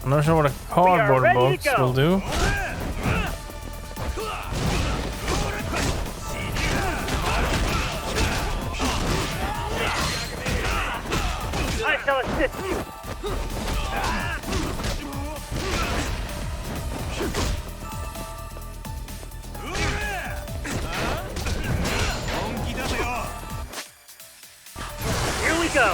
I'm not sure what a cardboard box will do. I shall assist you. Here we go.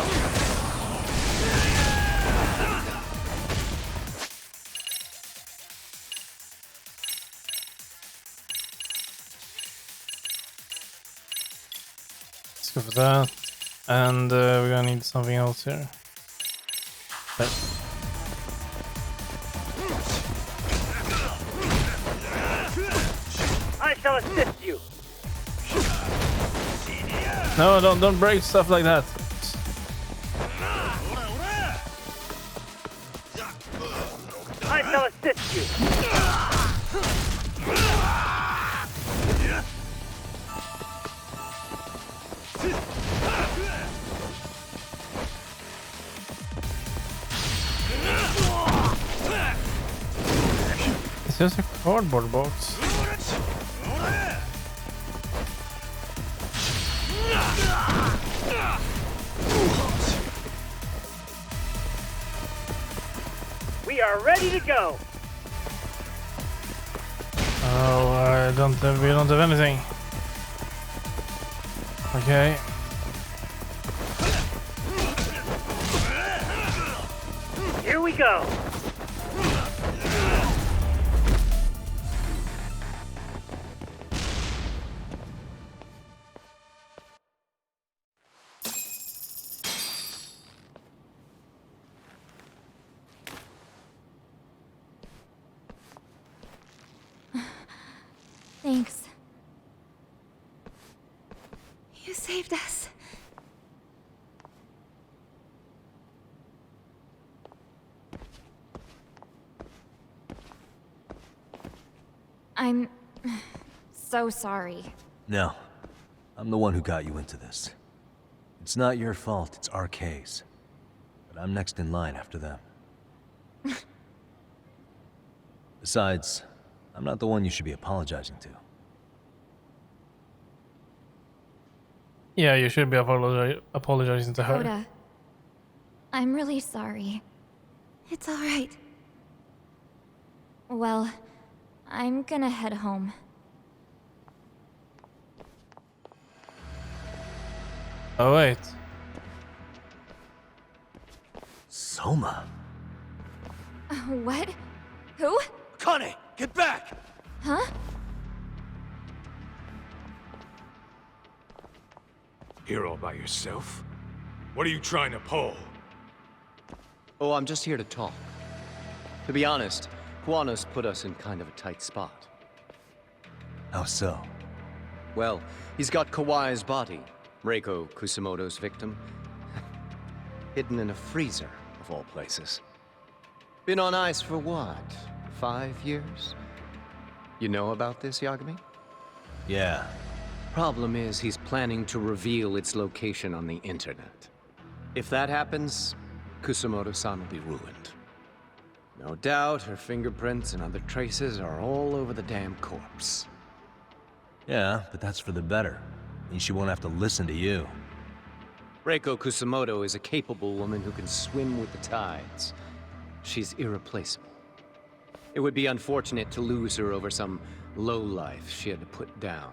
Let's go for that. And we're gonna need something else here. But I shall assist you. no, don't break stuff like that. I shall assist you. It's just a cardboard box. We are ready to go. Oh, we don't have anything. Okay. Here we go. Thanks. You saved us. I'm so sorry. No. I'm the one who got you into this. It's not your fault, it's RK's. But I'm next in line after them. Besides, I'm not the one you should be apologizing to. Yeah, you should be apologizing to her. Hoda, I'm really sorry. It's all right. Well, I'm gonna head home. Oh, wait. Soma? What? Who? Kane, get back! Huh? Here all by yourself? What are you trying to pull? Oh, I'm just here to talk. To be honest, Kuwano's put us in kind of a tight spot. How so? Well, he's got Kawai's body, Reiko Kusamoto's victim, hidden in a freezer, of all places. Been on ice for what, 5 years? You know about this, Yagami? Yeah. Problem is, he's planning to reveal its location on the internet. If that happens, Kusamoto-san will be ruined. No doubt her fingerprints and other traces are all over the damn corpse. Yeah, but that's for the better. Means she won't have to listen to you. Reiko Kusamoto is a capable woman who can swim with the tides. She's irreplaceable. It would be unfortunate to lose her over some lowlife she had to put down.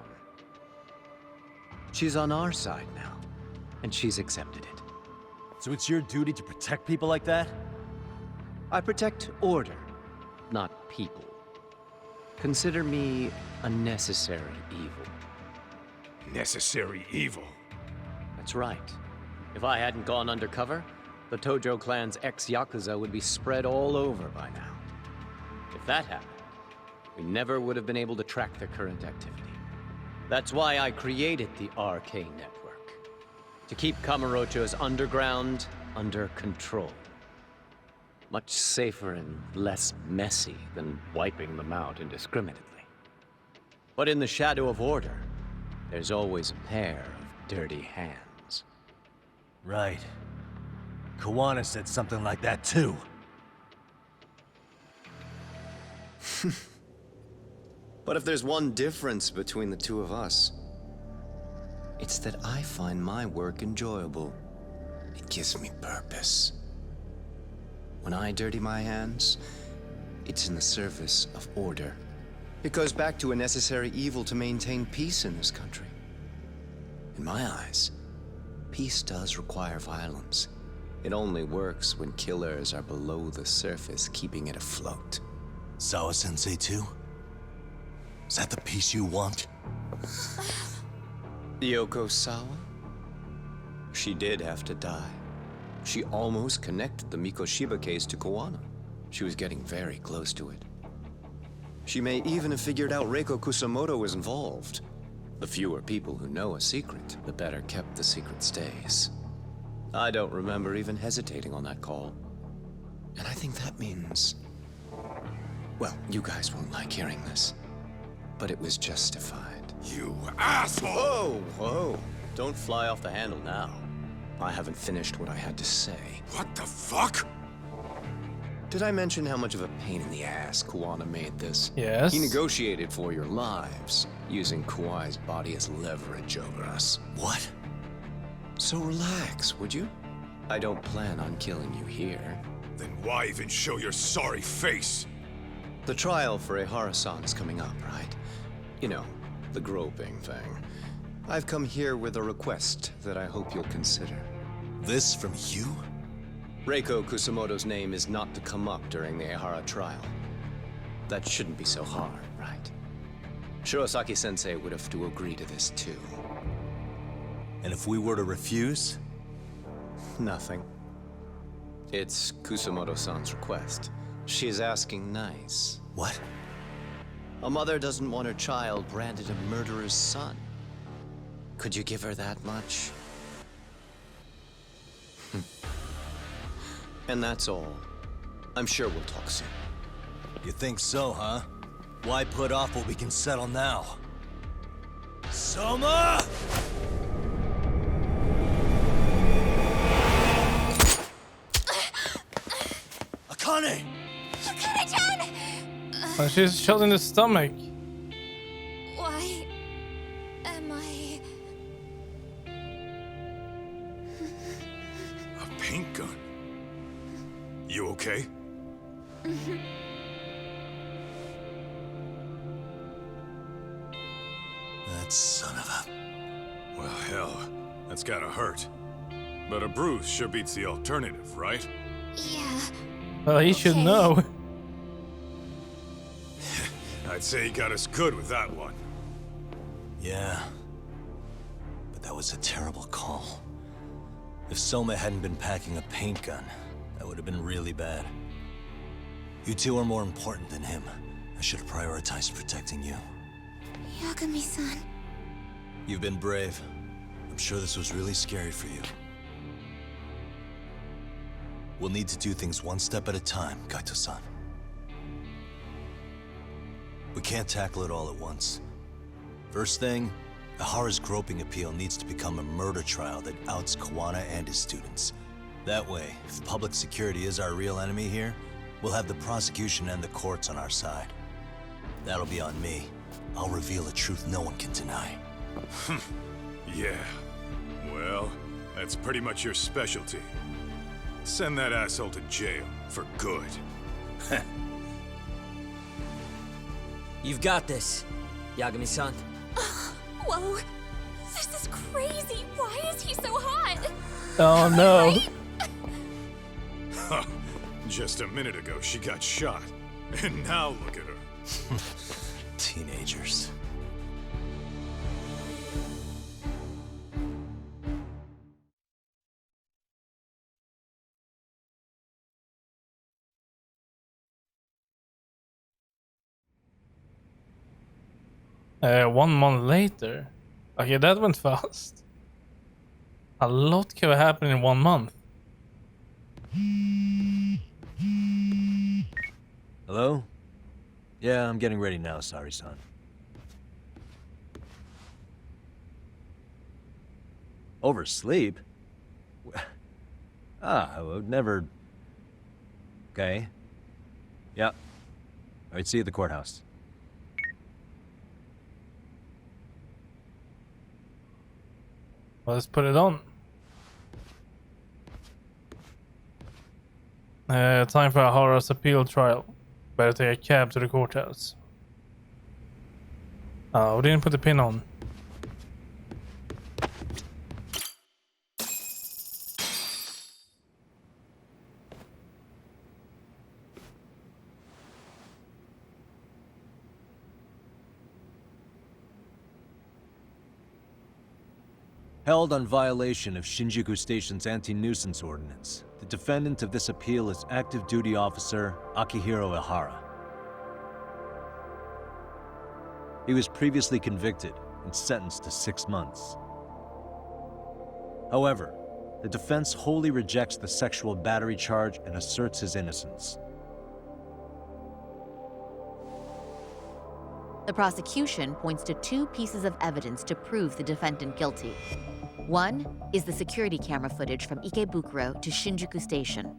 She's on our side now, and she's accepted it. So it's your duty to protect people like that? I protect order, not people. Consider me a necessary evil. Necessary evil. That's right. If I hadn't gone undercover, the Tojo clan's ex-Yakuza would be spread all over by now. If that happened, we never would have been able to track their current activity. That's why I created the RK network. To keep Kamurocho's underground under control. Much safer and less messy than wiping them out indiscriminately. But in the shadow of order, there's always a pair of dirty hands. Right. Kawana said something like that too. But if there's one difference between the two of us, it's that I find my work enjoyable. It gives me purpose. When I dirty my hands, it's in the service of order. It goes back to a necessary evil to maintain peace in this country. In my eyes, peace does require violence. It only works when killers are below the surface, keeping it afloat. Sawa-sensei too? Is that the peace you want? Yoko Sawa? She did have to die. She almost connected the Mikoshiba case to Koana. She was getting very close to it. She may even have figured out Reiko Kusamoto was involved. The fewer people who know a secret, the better kept the secret stays. I don't remember even hesitating on that call. And I think that means... Well, you guys won't like hearing this, but it was justified. You asshole! Whoa, whoa. Don't fly off the handle now. I haven't finished what I had to say. What the fuck? Did I mention how much of a pain in the ass Kuwana made this? Yes. He negotiated for your lives, using Kauai's body as leverage over us. What? So relax, would you? I don't plan on killing you here. Then why even show your sorry face? The trial for Ehara-san is coming up, right? You know, the groping thing. I've come here with a request that I hope you'll consider. This from you? Reiko Kusamoto's name is not to come up during the Ehara trial. That shouldn't be so hard, right? Shirosaki-sensei would have to agree to this too. And if we were to refuse? Nothing. It's Kusamoto-san's request. She is asking nice. What? A mother doesn't want her child branded a murderer's son. Could you give her that much? And that's all. I'm sure we'll talk soon. You think so, huh? Why put off what we can settle now? Soma! Akane! Akane-chan! Oh, she's shot in the stomach. Why am I... A paint gun? You okay? That son of a... Well, hell, that's gotta hurt. But a bruise sure beats the alternative, right? Yeah. Well, he should Okay. know. I'd say he got us good with that one. Yeah. But that was a terrible call. If Soma hadn't been packing a paint gun, that would have been really bad. You two are more important than him. I should have prioritized protecting you. Yagami-san. You've been brave. I'm sure this was really scary for you. We'll need to do things one step at a time, Kaito-san. We can't tackle it all at once. First thing, Ahara's groping appeal needs to become a murder trial that outs Kawana and his students. That way, if public security is our real enemy here, we'll have the prosecution and the courts on our side. That'll be on me. I'll reveal a truth no one can deny. Yeah. Well, that's pretty much your specialty. Send that asshole to jail for good. You've got this, Yagami-san. Whoa. This is crazy. Why is he so hot? Oh no. Huh. Just a minute ago, she got shot. And now look at her. Teenagers. One month later. Okay, that went fast. A lot could happen in 1 month. Hello? Yeah, I'm getting ready now, sorry-san. Oversleep? I would never... Okay. Yeah. All right, see you at the courthouse. Well, let's put it on. Time for Ahara's appeal trial. Better take a cab to the courthouse. Oh, we didn't put the pin on. Held on violation of Shinjuku Station's anti-nuisance ordinance, the defendant of this appeal is active duty officer Akihiro Ahara. He was previously convicted and sentenced to 6 months. However, the defense wholly rejects the sexual battery charge and asserts his innocence. The prosecution points to 2 pieces of evidence to prove the defendant guilty. One is the security camera footage from Ikebukuro to Shinjuku Station.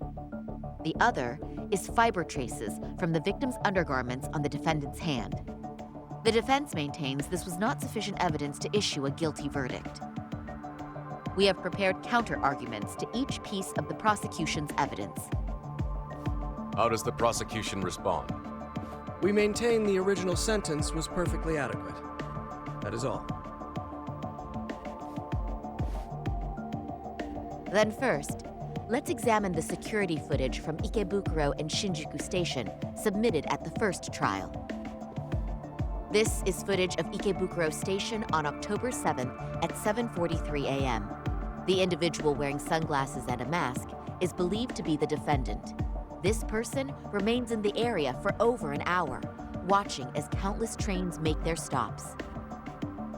The other is fiber traces from the victim's undergarments on the defendant's hand. The defense maintains this was not sufficient evidence to issue a guilty verdict. We have prepared counter-arguments to each piece of the prosecution's evidence. How does the prosecution respond? We maintain the original sentence was perfectly adequate. That is all. Then first, let's examine the security footage from Ikebukuro and Shinjuku Station submitted at the first trial. This is footage of Ikebukuro Station on October 7th at 7:43 a.m. The individual wearing sunglasses and a mask is believed to be the defendant. This person remains in the area for over an hour, watching as countless trains make their stops.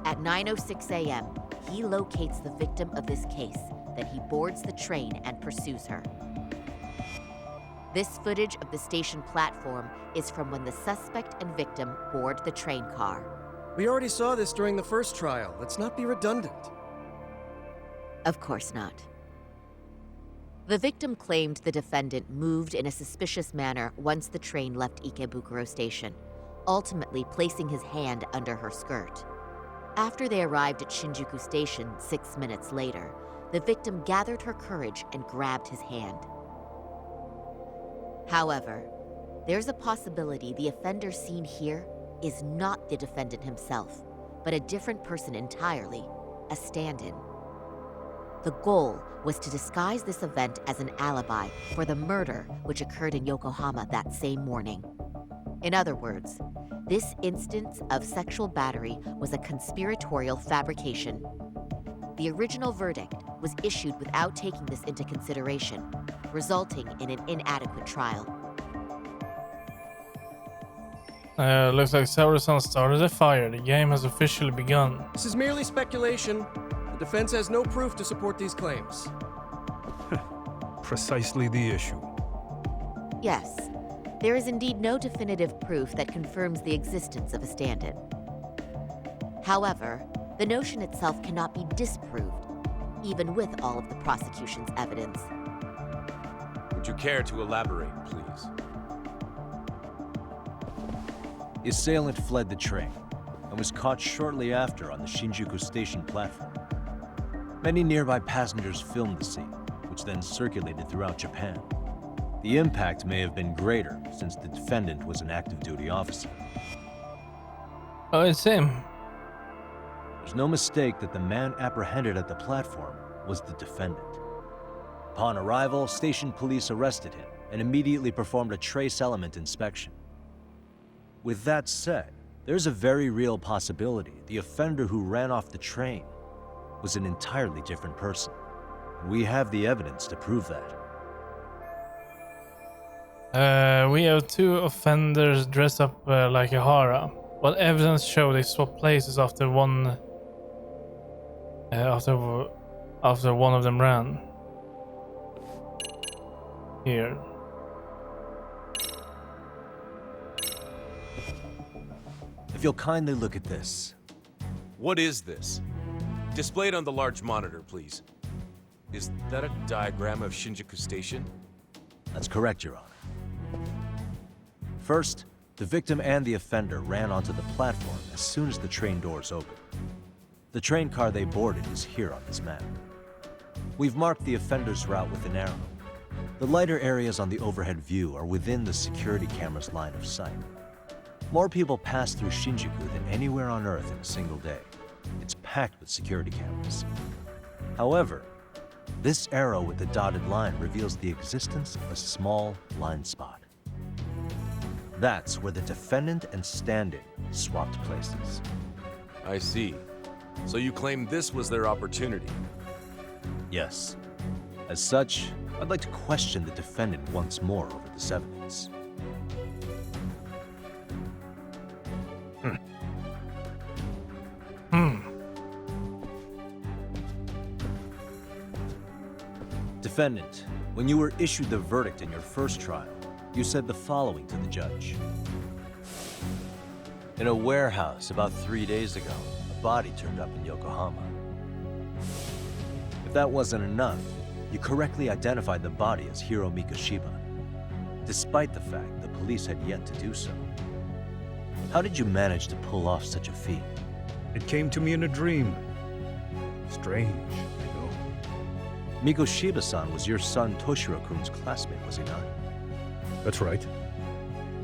At 9:06 a.m., he locates the victim of this case. Then he boards the train and pursues her. This footage of the station platform is from when the suspect and victim board the train car. We already saw this during the first trial. Let's not be redundant. Of course not. The victim claimed the defendant moved in a suspicious manner once the train left Ikebukuro Station, ultimately placing his hand under her skirt. After they arrived at Shinjuku Station 6 minutes later, the victim gathered her courage and grabbed his hand. However, there's a possibility the offender seen here is not the defendant himself, but a different person entirely, a stand-in. The goal was to disguise this event as an alibi for the murder which occurred in Yokohama that same morning. In other words, this instance of sexual battery was a conspiratorial fabrication. The original verdict was issued without taking this into consideration, resulting in an inadequate trial. Looks like Sauro-san started a fire. The game has officially begun. This is merely speculation. The defense has no proof to support these claims. Precisely the issue. Yes, there is indeed no definitive proof that confirms the existence of a stand-in. However, the notion itself cannot be disproved, even with all of the prosecution's evidence. Would you care to elaborate, please? The assailant fled the train and was caught shortly after on the Shinjuku Station platform. Many nearby passengers filmed the scene, which then circulated throughout Japan. The impact may have been greater since the defendant was an active duty officer. Oh, it's him. There's no mistake that the man apprehended at the platform was the defendant. Upon arrival, station police arrested him and immediately performed a trace element inspection. With that said, there's a very real possibility the offender who ran off the train was an entirely different person. And we have the evidence to prove that. We have 2 offenders dressed up like Ahara. What evidence show they swapped places after one after one of them ran? Here. If you'll kindly look at this. What is this? Displayed on the large monitor, please. Is that a diagram of Shinjuku Station? That's correct, Your Honor. First, The victim and the offender ran onto the platform as soon as the train doors opened. The train car they boarded is here on this map. We've marked the offender's route with an arrow. The lighter areas on the overhead view are within the security camera's line of sight. More people pass through Shinjuku than anywhere on Earth in a single day. It's packed with security cameras. However, this arrow with the dotted line reveals the existence of a small blind spot. That's where the defendant and stand-in swapped places. I see. So you claim this was their opportunity? Yes. As such, I'd like to question the defendant once more over this evidence. Defendant, when you were issued the verdict in your first trial, you said the following to the judge. In a warehouse about 3 days ago, a body turned up in Yokohama. If that wasn't enough, you correctly identified the body as Hiro Mikoshiba, despite the fact the police had yet to do so. How did you manage to pull off such a feat? It came to me in a dream. Strange, I know. Mikoshiba-san was your son Toshiro-kun's classmate, was he not? That's right.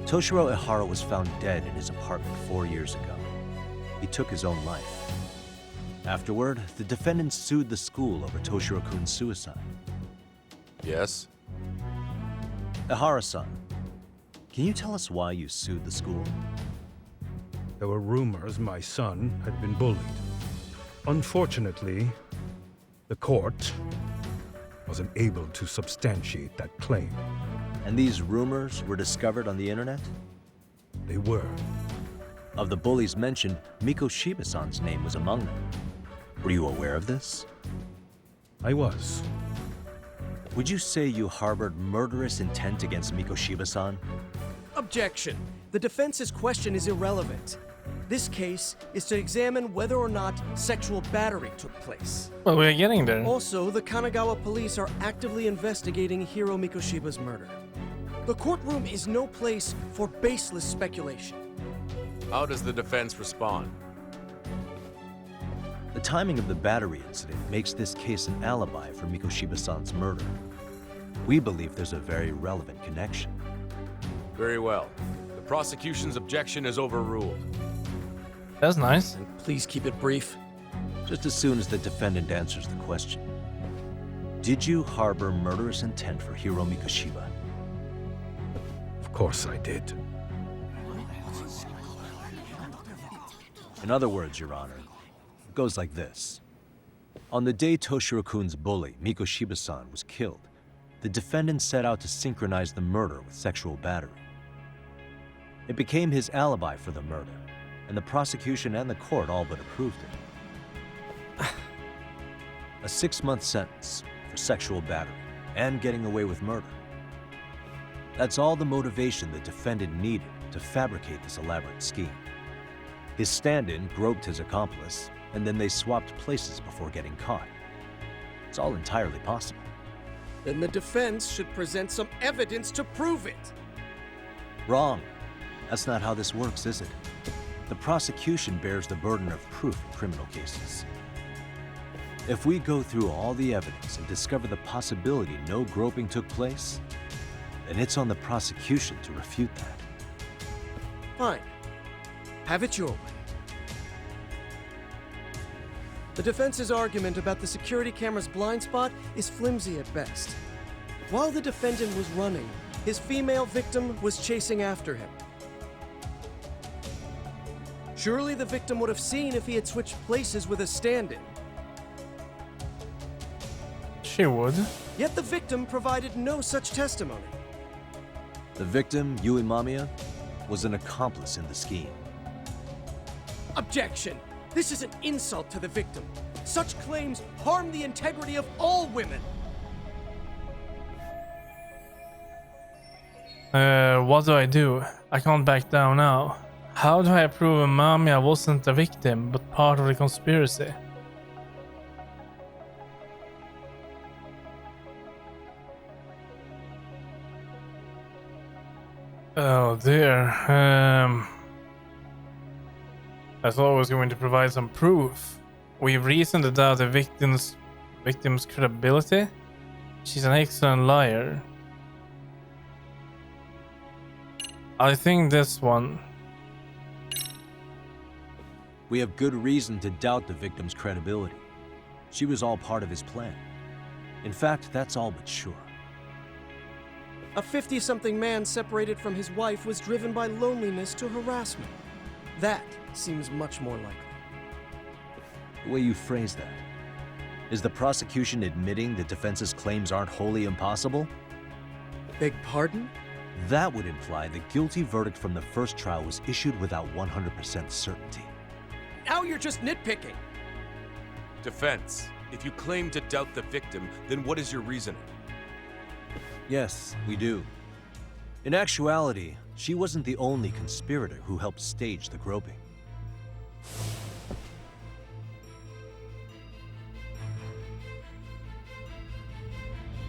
Toshiro Ihara was found dead in his apartment 4 years ago. He took his own life. Afterward, the defendant sued the school over Toshiro-kun's suicide. Yes? Ihara-san, can you tell us why you sued the school? There were rumors my son had been bullied. Unfortunately, the court wasn't able to substantiate that claim. And these rumors were discovered on the internet? They were. Of the bullies mentioned, Mikoshiba-san's name was among them. Were you aware of this? I was. Would you say you harbored murderous intent against Mikoshiba-san? Objection. The defense's question is irrelevant. This case is to examine whether or not sexual battery took place. Well, we're getting there. Also, the Kanagawa police are actively investigating Hiro Mikoshiba's murder. The courtroom is no place for baseless speculation. How does the defense respond? The timing of the battery incident makes this case an alibi for Mikoshiba-san's murder. We believe there's a very relevant connection. Very well. The prosecution's objection is overruled. That's nice. And please keep it brief. Just as soon as the defendant answers the question. Did you harbor murderous intent for Hiro Mikoshiba? Of course I did. In other words, Your Honor, it goes like this. On the day Toshiro-kun's bully, Mikoshiba-san, was killed, the defendant set out to synchronize the murder with sexual battery. It became his alibi for the murder, and the prosecution and the court all but approved it. A 6-month sentence for sexual battery and getting away with murder. That's all the motivation the defendant needed to fabricate this elaborate scheme. His stand-in groped his accomplice, and then they swapped places before getting caught. It's all entirely possible. Then the defense should present some evidence to prove it. Wrong. That's not how this works, is it? The prosecution bears the burden of proof in criminal cases. If we go through all the evidence and discover the possibility no groping took place, then it's on the prosecution to refute that. Fine. Have it your way. The defense's argument about the security camera's blind spot is flimsy at best. While the defendant was running, his female victim was chasing after him. Surely the victim would have seen if he had switched places with a stand-in. She would. Yet the victim provided no such testimony. The victim, Yui Mamiya, was an accomplice in the scheme. Objection! This is an insult to the victim. Such claims harm the integrity of all women. What do? I can't back down now. How do I prove Mamiya wasn't a victim, but part of the conspiracy? Oh dear. I thought I was going to provide some proof. We have reason to doubt the victim's credibility. She's an excellent liar. I think this one. We have good reason to doubt the victim's credibility. She was all part of his plan. In fact, that's all but sure. A 50-something man separated from his wife was driven by loneliness to harassment. That seems much more likely. The way you phrase that. Is the prosecution admitting the defense's claims aren't wholly impossible? Beg pardon? That would imply the guilty verdict from the first trial was issued without 100% certainty. Now you're just nitpicking. Defense, if you claim to doubt the victim, then what is your reasoning? Yes, we do. In actuality, she wasn't the only conspirator who helped stage the groping.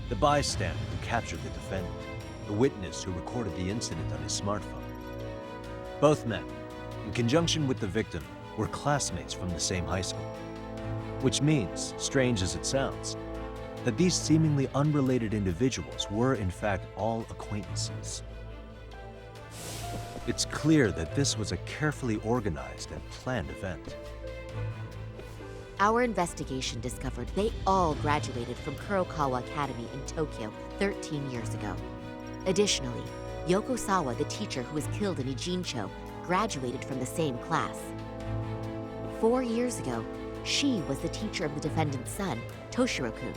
The bystander who captured the defendant, the witness who recorded the incident on his smartphone. Both men, in conjunction with the victim, were classmates from the same high school. Which means, strange as it sounds, that these seemingly unrelated individuals were in fact all acquaintances. It's clear that this was a carefully organized and planned event. Our investigation discovered they all graduated from Kurokawa Academy in Tokyo 13 years ago. Additionally, Yoko Sawa, the teacher who was killed in Ijincho, graduated from the same class. 4 years ago, she was the teacher of the defendant's son, Toshiro-kun.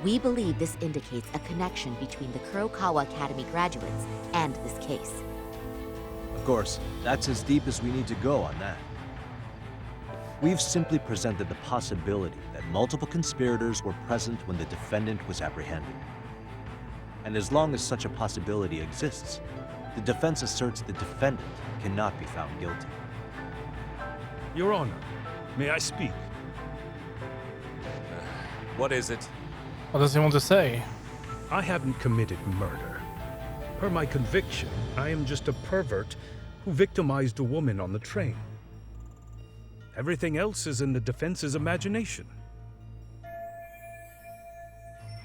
We believe this indicates a connection between the Kurokawa Academy graduates and this case. Of course, that's as deep as we need to go on that. We've simply presented the possibility that multiple conspirators were present when the defendant was apprehended. And as long as such a possibility exists, the defense asserts the defendant cannot be found guilty. Your Honor, may I speak? What is it? What does he want to say? I haven't committed murder. Per my conviction, I am just a pervert who victimized a woman on the train. Everything else is in the defense's imagination.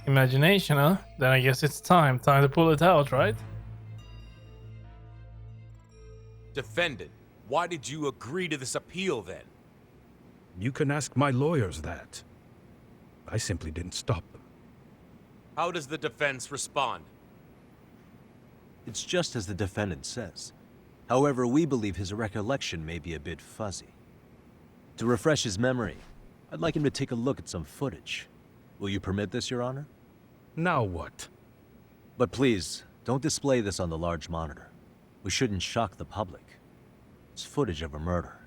Imagination, huh? Then I guess it's time to pull it out, right? Defendant, why did you agree to this appeal then? You can ask my lawyers that. I simply didn't stop them. How does the defense respond? It's just as the defendant says. However, we believe his recollection may be a bit fuzzy. To refresh his memory, I'd like him to take a look at some footage. Will you permit this, Your Honor? Now what? But please, don't display this on the large monitor. We shouldn't shock the public. It's footage of a murder.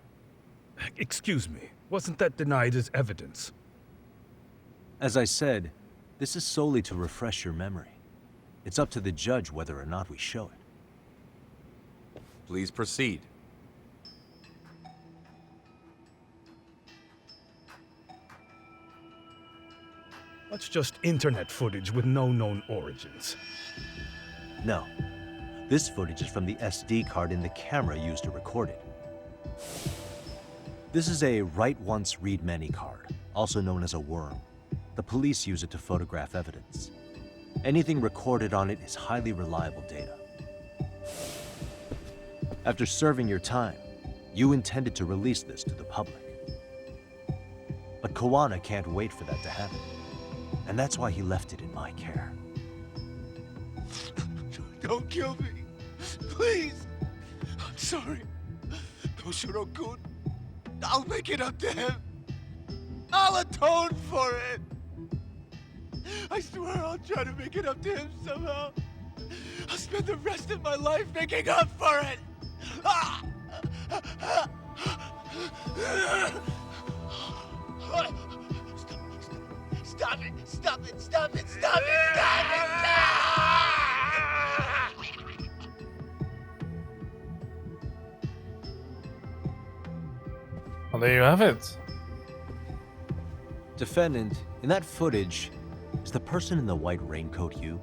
Excuse me, wasn't that denied as evidence? As I said, this is solely to refresh your memory. It's up to the judge whether or not we show it. Please proceed. That's just internet footage with no known origins. No. This footage is from the SD card in the camera used to record it. This is a write once, read many card, also known as a worm. The police use it to photograph evidence. Anything recorded on it is highly reliable data. After serving your time, you intended to release this to the public. But Kawana can't wait for that to happen. And that's why he left it in my care. Don't kill me. Please. I'm sorry. Toshiro-kun. I'll make it up to him. I'll atone for it. I swear I'll try to make it up to him somehow. I'll spend the rest of my life making up for it. Stop it! Stop it! Stop it! Stop it! Stop it! Well, there you have it. Defendant, in that footage, Is the person in the white raincoat you?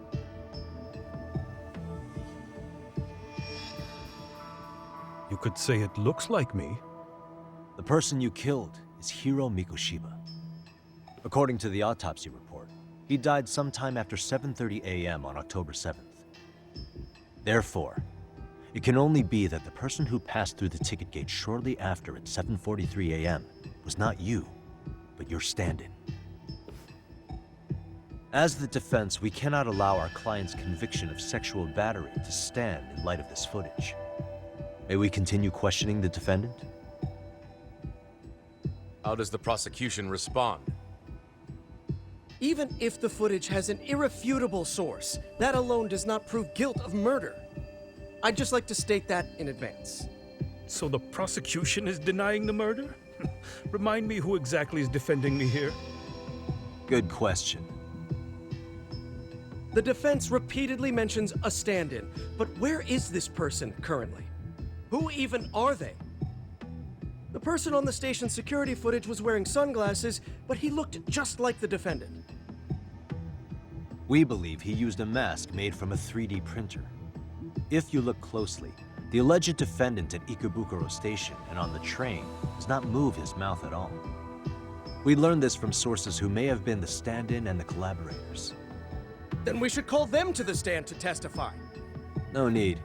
You could say it looks like me. The person you killed is Hiro Mikoshiba. According to the autopsy report, he died sometime after 7:30 a.m. on October 7th. Therefore, it can only be that the person who passed through the ticket gate shortly after at 7:43 a.m. was not you, but your stand-in. As the defense, we cannot allow our client's conviction of sexual battery to stand in light of this footage. May we continue questioning the defendant? How does the prosecution respond? Even if the footage has an irrefutable source, that alone does not prove guilt of murder. I'd just like to state that in advance. So the prosecution is denying the murder? Remind me who exactly is defending me here. Good question. The defense repeatedly mentions a stand-in, but where is this person currently? Who even are they? The person on the station security footage was wearing sunglasses, but he looked just like the defendant. We believe he used a mask made from a 3D printer. If you look closely, the alleged defendant at Ikebukuro Station and on the train does not move his mouth at all. We learned this from sources who may have been the stand-in and the collaborators. Then we should call them to the stand to testify. No need.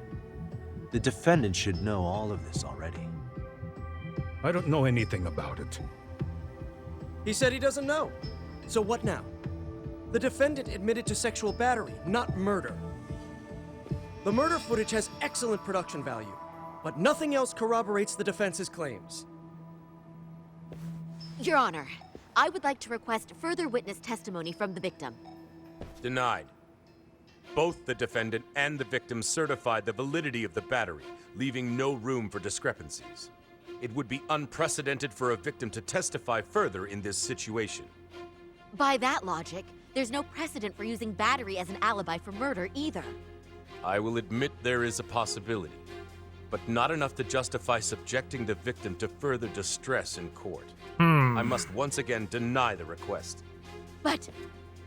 The defendant should know all of this already. I don't know anything about it. He said he doesn't know. So what now? The defendant admitted to sexual battery, not murder. The murder footage has excellent production value, but nothing else corroborates the defense's claims. Your Honor, I would like to request further witness testimony from the victim. Denied. Both the defendant and the victim certified the validity of the battery, leaving no room for discrepancies. It would be unprecedented for a victim to testify further in this situation. By that logic, there's no precedent for using battery as an alibi for murder either. I will admit there is a possibility, but not enough to justify subjecting the victim to further distress in court. I must once again deny the request. But...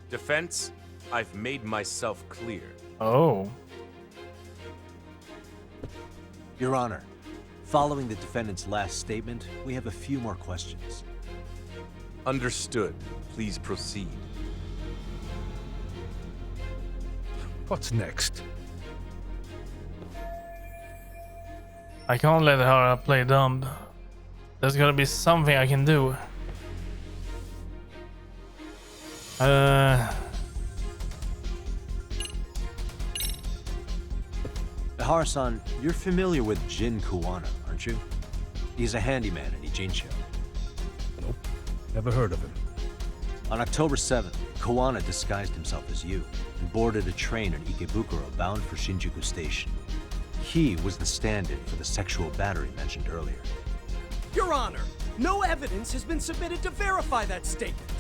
Defense, I've made myself clear. Oh. Your Honor, following the defendant's last statement, we have a few more questions. Understood. Please proceed. What's next? I can't let Hara play dumb. There's gotta be something I can do. Hara-san, you're familiar with Jin Kuwana, aren't you? He's a handyman in Ijincho. Nope. Never heard of him. On October 7th, Kuwana disguised himself as you and boarded a train in Ikebukuro bound for Shinjuku Station. He was the stand-in for the sexual battery mentioned earlier. Your Honor, no evidence has been submitted to verify that statement.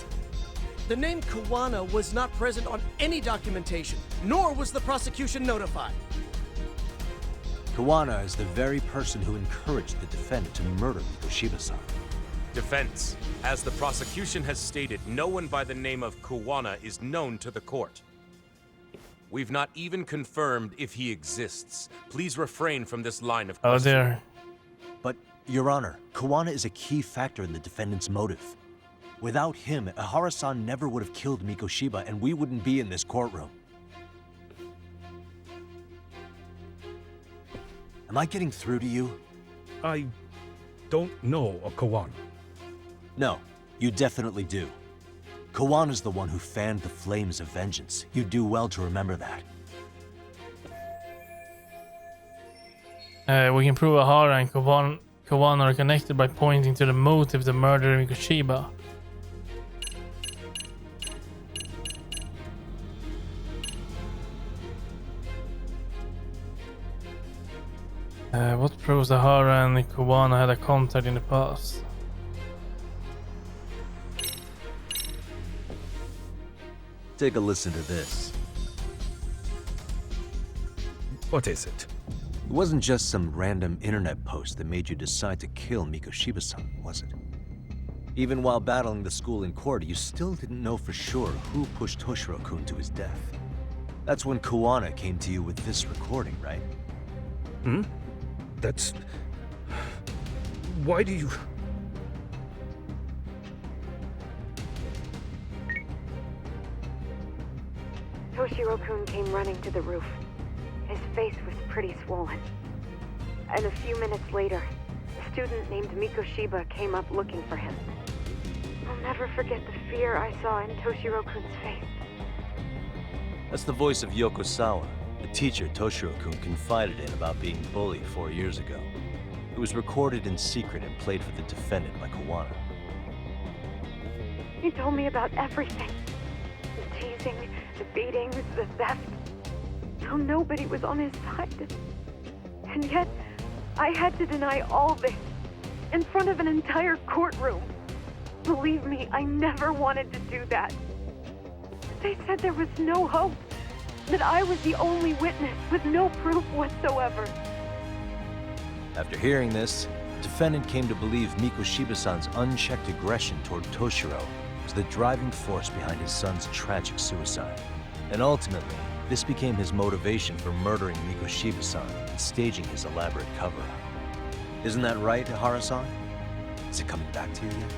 The name Kuwana was not present on any documentation, nor was the prosecution notified. Kuwana is the very person who encouraged the defendant to murder Mikoshiba-san. Defense, as the prosecution has stated, no one by the name of Kuwana is known to the court. We've not even confirmed if he exists. Please refrain from this line of questioning. Oh dear. But, Your Honor, Kuwana is a key factor in the defendant's motive. Without him, Hara-san never would have killed Mikoshiba, and we wouldn't be in this courtroom. Am I getting through to you? I don't know a Kawana. No, you definitely do. Kawana's the one who fanned the flames of vengeance. You do well to remember that. We can prove Hara and Kawana are connected by pointing to the motive to murder Mikoshiba. What proves that Hara and Kawana had a contact in the past? Take a listen to this. What is it? It wasn't just some random internet post that made you decide to kill Mikoshiba-san, was it? Even while battling the school in court, you still didn't know for sure who pushed Toshiro-kun to his death. That's when Kuwana came to you with this recording, right? Hmm? That's... Why do you... Toshiro-kun came running to the roof. His face was pretty swollen. And a few minutes later, a student named Mikoshiba came up looking for him. I'll never forget the fear I saw in Toshiro-kun's face. That's the voice of Yokosawa, the teacher Toshiro-kun confided in about being bullied 4 years ago. It was recorded in secret and played for the defendant by Kuwana. He told me about everything. The teasing, the beatings, the theft. How nobody was on his side. And yet, I had to deny all this in front of an entire courtroom. Believe me, I never wanted to do that. They said there was no hope, that I was the only witness with no proof whatsoever. After hearing this, the defendant came to believe Mikoshiba-san's unchecked aggression toward Toshiro was the driving force behind his son's tragic suicide. And ultimately, this became his motivation for murdering Mikoshiba-san and staging his elaborate cover-up. Isn't that right, Ahara-san? Is it coming back to you yet?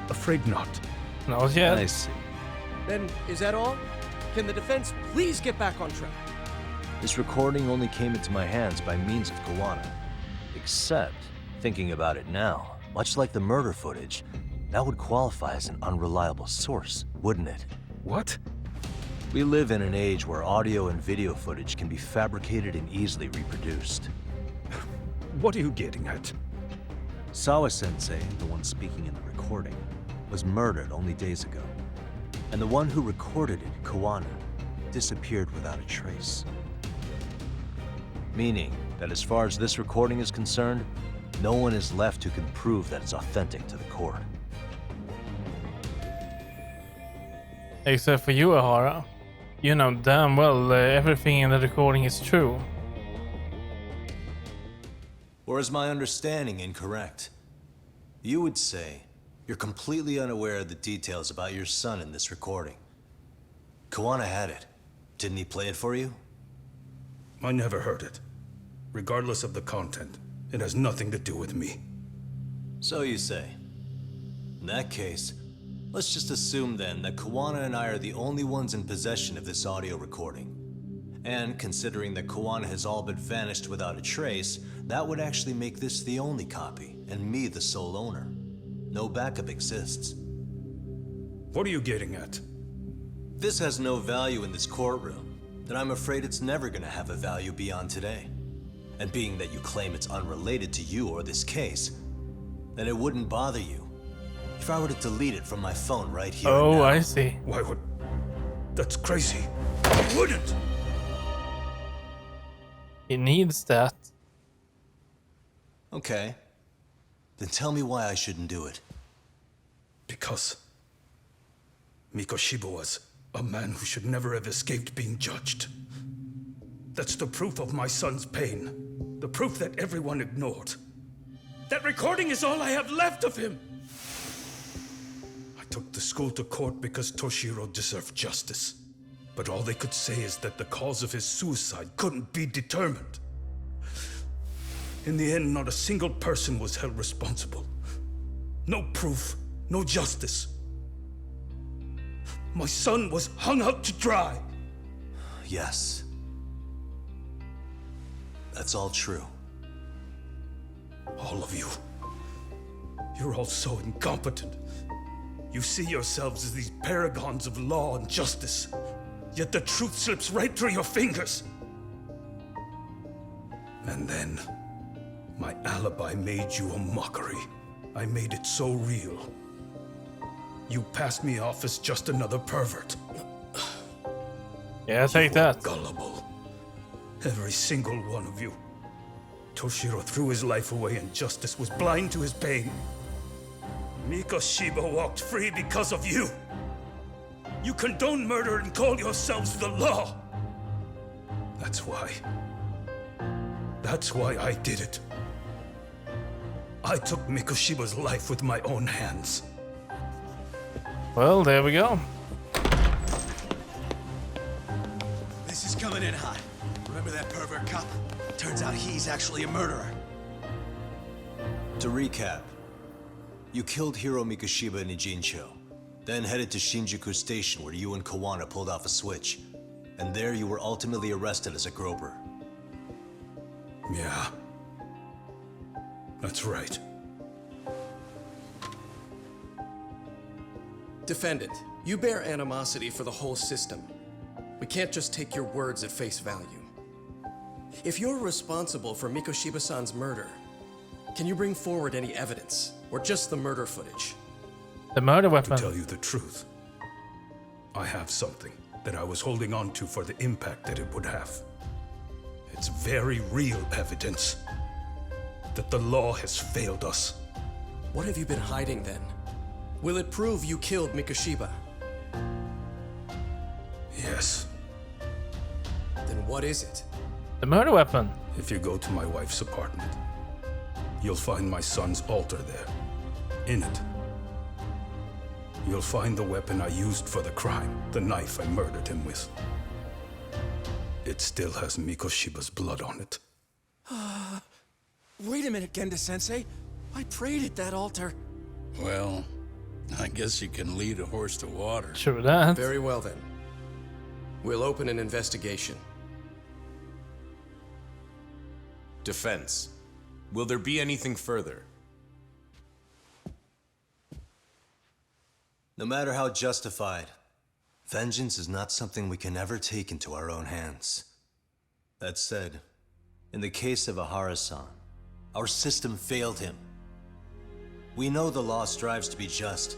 Afraid not. Not yet. I see. Then, is that all? Can the defense please get back on track? This recording only came into my hands by means of Kuwana. Except, thinking about it now, much like the murder footage, that would qualify as an unreliable source, wouldn't it? What? We live in an age where audio and video footage can be fabricated and easily reproduced. What are you getting at? Sawa-sensei, the one speaking in the recording, was murdered only days ago. And the one who recorded it, Kuwana, disappeared without a trace. Meaning that as far as this recording is concerned, no one is left who can prove that it's authentic to the court. Except for you, Ahara. You know damn well everything in the recording is true. Or is my understanding incorrect? You would say you're completely unaware of the details about your son in this recording. Kuwana had it. Didn't he play it for you? I never heard it. Regardless of the content, it has nothing to do with me. So you say. In that case, let's just assume then that Kuwana and I are the only ones in possession of this audio recording. And considering that Kuwana has all but vanished without a trace, that would actually make this the only copy, and me the sole owner. No backup exists. What are you getting at? This has no value in this courtroom, then I'm afraid it's never gonna have a value beyond today. And being that you claim it's unrelated to you or this case, then it wouldn't bother you if I were to delete it from my phone right here. Oh, now. I see. Why would... That's crazy. I wouldn't! He needs that. Okay. Then tell me why I shouldn't do it. Because Mikoshiba was a man who should never have escaped being judged. That's the proof of my son's pain. The proof that everyone ignored. That recording is all I have left of him! I took the school to court because Toshiro deserved justice. But all they could say is that the cause of his suicide couldn't be determined. In the end, not a single person was held responsible. No proof, no justice. My son was hung out to dry. Yes. That's all true. All of you. You're all so incompetent. You see yourselves as these paragons of law and justice. Yet the truth slips right through your fingers. And then, my alibi made you a mockery. I made it so real. You passed me off as just another pervert. Yeah, take that. Gullible. Every single one of you. Toshiro threw his life away and justice was blind to his pain. Mikoshiba walked free because of you. You condone murder and call yourselves the law. That's why I did it. I took Mikoshiba's life with my own hands. Well, there we go. This is coming in hot. Remember that pervert cop? Turns out he's actually a murderer. To recap, you killed Hiro Mikoshiba in Ijincho, then headed to Shinjuku Station where you and Kawana pulled off a switch. And there you were ultimately arrested as a groper. Yeah. That's right. Defendant, you bear animosity for the whole system. We can't just take your words at face value. If you're responsible for Mikoshiba-san's murder, can you bring forward any evidence, or just the murder footage? The murder weapon. To tell you the truth, I have something that I was holding on to for the impact that it would have. It's very real evidence that the law has failed us. What have you been hiding then? Will it prove you killed Mikoshiba? Yes. Then what is it? The murder weapon. If you go to my wife's apartment, you'll find my son's altar there. In it, you'll find the weapon I used for the crime, the knife I murdered him with. It still has Mikoshiba's blood on it. Wait a minute, Genda-sensei. I prayed at that altar. Well, I guess you can lead a horse to water. True that. Very well then. We'll open an investigation. Defense. Will there be anything further? No matter how justified, vengeance is not something we can ever take into our own hands. That said, in the case of Arahora-san, our system failed him. We know the law strives to be just,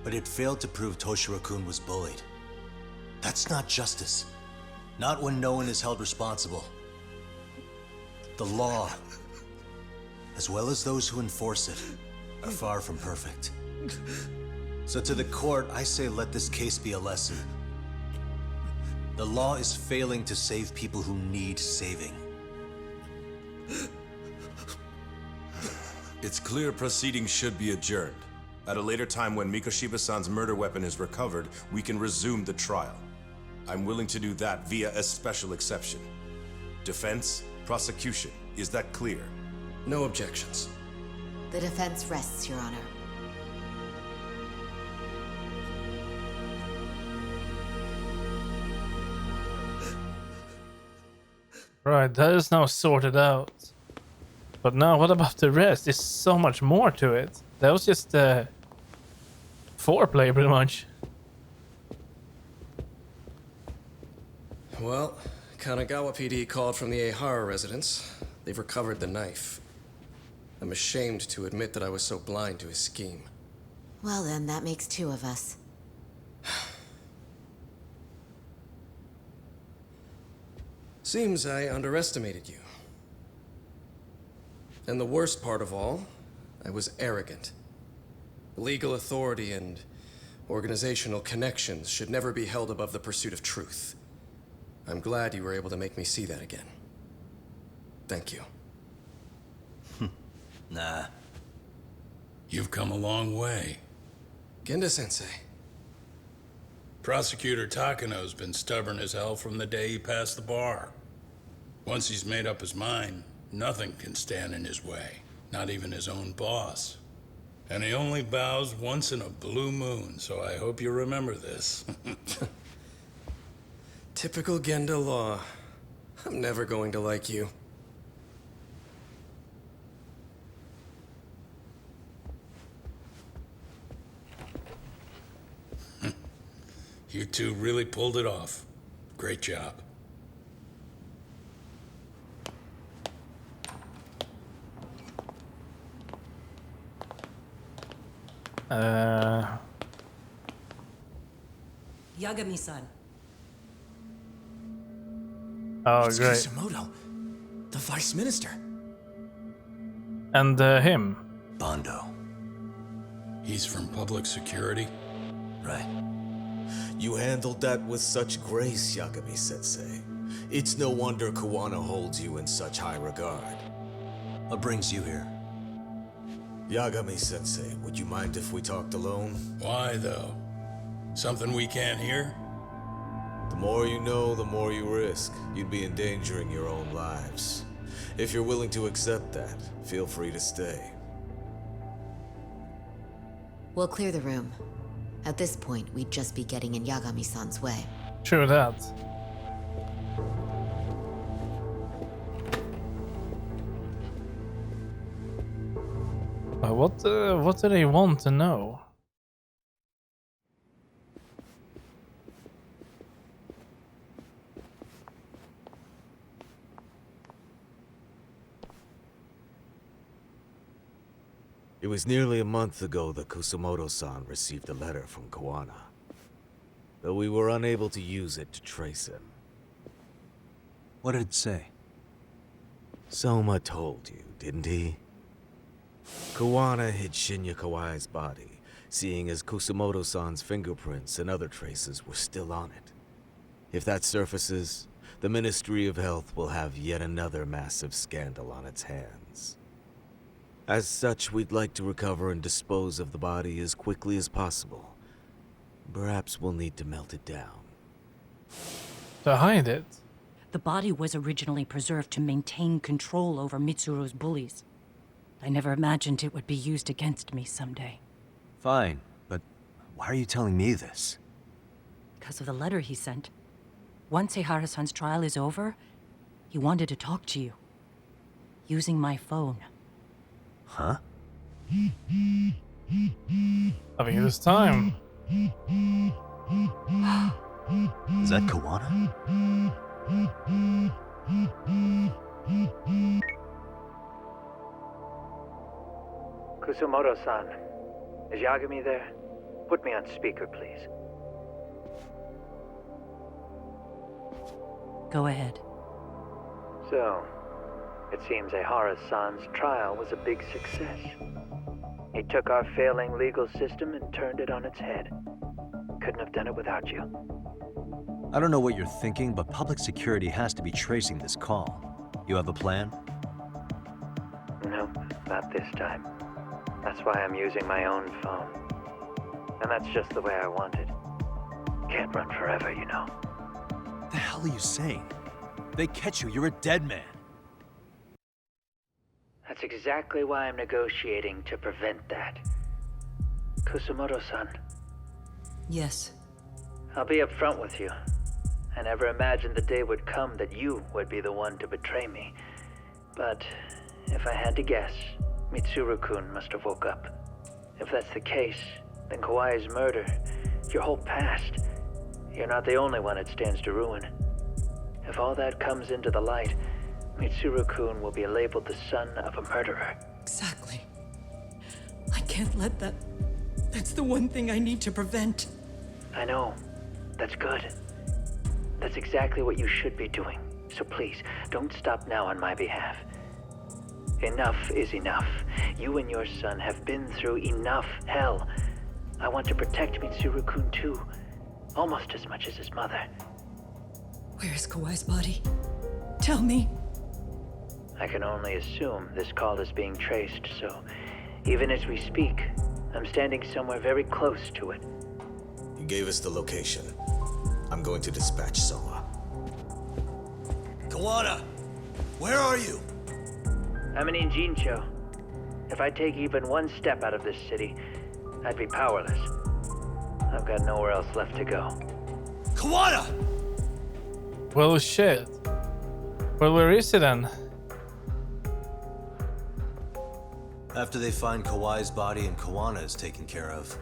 but it failed to prove Toshiro-kun was bullied. That's not justice. Not when no one is held responsible. The law, as well as those who enforce it, are far from perfect. So to the court, I say let this case be a lesson. The law is failing to save people who need saving. It's clear proceedings should be adjourned. At a later time when Mikoshiba-san's murder weapon is recovered, we can resume the trial. I'm willing to do that via a special exception. Defense, prosecution, is that clear? No objections. The defense rests, Your Honor. Right, that is now sorted out. But now, what about the rest? There's so much more to it. That was just foreplay, pretty much. Well, Kanagawa PD called from the Arahora residence. They've recovered the knife. I'm ashamed to admit that I was so blind to his scheme. Well then, that makes two of us. Seems I underestimated you. And the worst part of all, I was arrogant. Legal authority and organizational connections should never be held above the pursuit of truth. I'm glad you were able to make me see that again. Thank you. Nah. You've come a long way. Genda-sensei. Prosecutor Takano's been stubborn as hell from the day he passed the bar. Once he's made up his mind, nothing can stand in his way, not even his own boss. And he only bows once in a blue moon, so I hope you remember this. Typical Genda law. I'm never going to like you. You two really pulled it off. Great job. Yagami-san. Oh, It's great. Kisumoto, the vice minister. And him. Bondo. He's from public security? Right. You handled that with such grace, Yagami-sensei. It's no wonder Kawana holds you in such high regard. What brings you here? Yagami-sensei, would you mind if we talked alone? Why, though? Something we can't hear? The more you know, the more you risk. You'd be endangering your own lives. If you're willing to accept that, feel free to stay. We'll clear the room. At this point, we'd just be getting in Yagami-san's way. True that. But what do they want to know? It was nearly a month ago that Kusumoto-san received a letter from Kawana. Though we were unable to use it to trace him. What did it say? Soma told you, didn't he? Kawana hid Shinya Kawai's body, seeing as Kusumoto-san's fingerprints and other traces were still on it. If that surfaces, the Ministry of Health will have yet another massive scandal on its hands. As such, we'd like to recover and dispose of the body as quickly as possible. Perhaps we'll need to melt it down. To hide it? The body was originally preserved to maintain control over Mitsuru's bullies. I never imagined it would be used against me someday. Fine, but why are you telling me this? Because of the letter he sent. Once Ehara-san's trial is over, he wanted to talk to you. Using my phone. Huh? Having this time. Is that Kawana? Kusumoto-san, is Yagami there? Put me on speaker, please. Go ahead. So, it seems Ehara-san's trial was a big success. He took our failing legal system and turned it on its head. Couldn't have done it without you. I don't know what you're thinking, but public security has to be tracing this call. You have a plan? No, not this time. That's why I'm using my own phone. And that's just the way I want it. Can't run forever, you know. What the hell are you saying? If they catch you, you're a dead man. That's exactly why I'm negotiating to prevent that. Kusumoto-san. Yes. I'll be upfront with you. I never imagined the day would come that you would be the one to betray me. But if I had to guess, Mitsuru-kun must have woke up. If that's the case, then Kawai's murder, your whole past, you're not the only one it stands to ruin. If all that comes into the light, Mitsuru-kun will be labeled the son of a murderer. Exactly. I can't let that... That's the one thing I need to prevent. I know. That's good. That's exactly what you should be doing. So please, don't stop now on my behalf. Enough is enough. You and your son have been through enough hell. I want to protect Mitsuru-kun too. Almost as much as his mother. Where is Kawai's body? Tell me. I can only assume this call is being traced, so even as we speak, I'm standing somewhere very close to it. You gave us the location. I'm going to dispatch Soma. Kawana! Where are you? I'm in Injincho. If I take even one step out of this city, I'd be powerless. I've got nowhere else left to go. Kawana! Well, shit. Well, where is he then? After they find Kawai's body and Kawana is taken care of,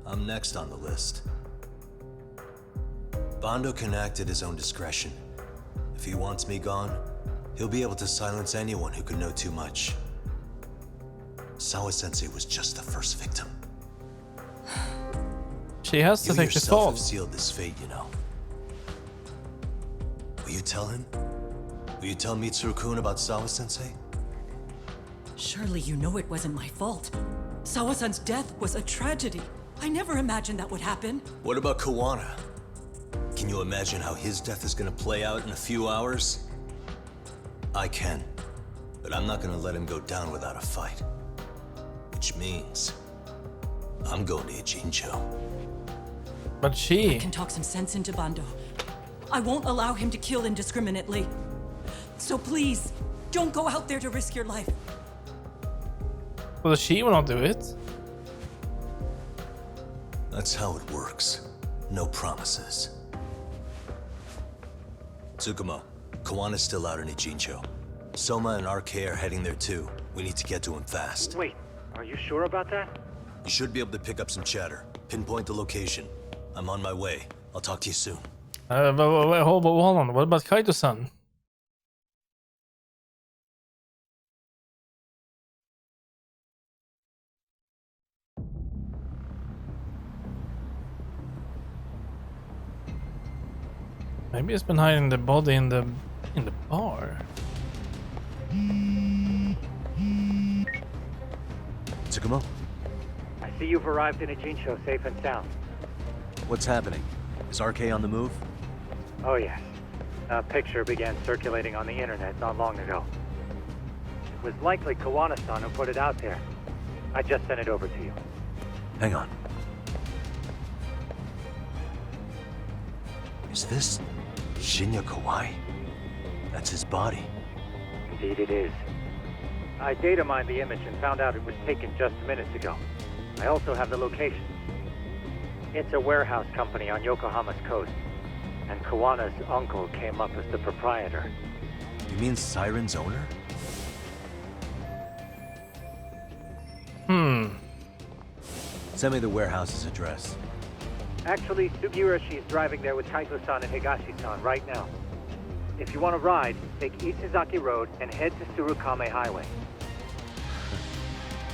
I'm next on the list. Bando can act at his own discretion. If he wants me gone, he'll be able to silence anyone who could know too much. Sawa-sensei was just the first victim. She has to You take the yourself fall. have sealed this fate, you know. Will you tell him? Will you tell Mitsuru-kun about Sawa-sensei? Surely you know it wasn't my fault. Sawa-san's death was a tragedy. I never imagined that would happen. What about Kawana? Can you imagine how his death is gonna play out in a few hours? I can, but I'm not gonna let him go down without a fight. Which means I'm going to Ijincho. But she I can talk some sense into Bando. I won't allow him to kill indiscriminately. So please, don't go out there to risk your life. Well, she will not do it. That's how it works. No promises. Tsukumo, Kawana's still out in Ijincho. Soma and RK are heading there too. We need to get to him fast. Wait, are you sure about that? You should be able to pick up some chatter. Pinpoint the location. I'm on my way. I'll talk to you soon. But hold on. What about Kaito-san? Maybe he's been hiding the body in the bar. Tsukumo? I see you've arrived in Ijincho safe and sound. What's happening? Is RK on the move? Oh yes. A picture began circulating on the internet not long ago. It was likely Kawana-san who put it out there. I just sent it over to you. Hang on. Is this Shinya Kawai? That's his body. Indeed it is. I data mined the image and found out it was taken just minutes ago. I also have the location. It's a warehouse company on Yokohama's coast, and Kawana's uncle came up as the proprietor. You mean Siren's owner? Send me the warehouse's address. Actually, Sugiurashi is driving there with Kaito-san and Higashi-san right now. If you want to ride, take Isizaki Road and head to Tsurukame Highway.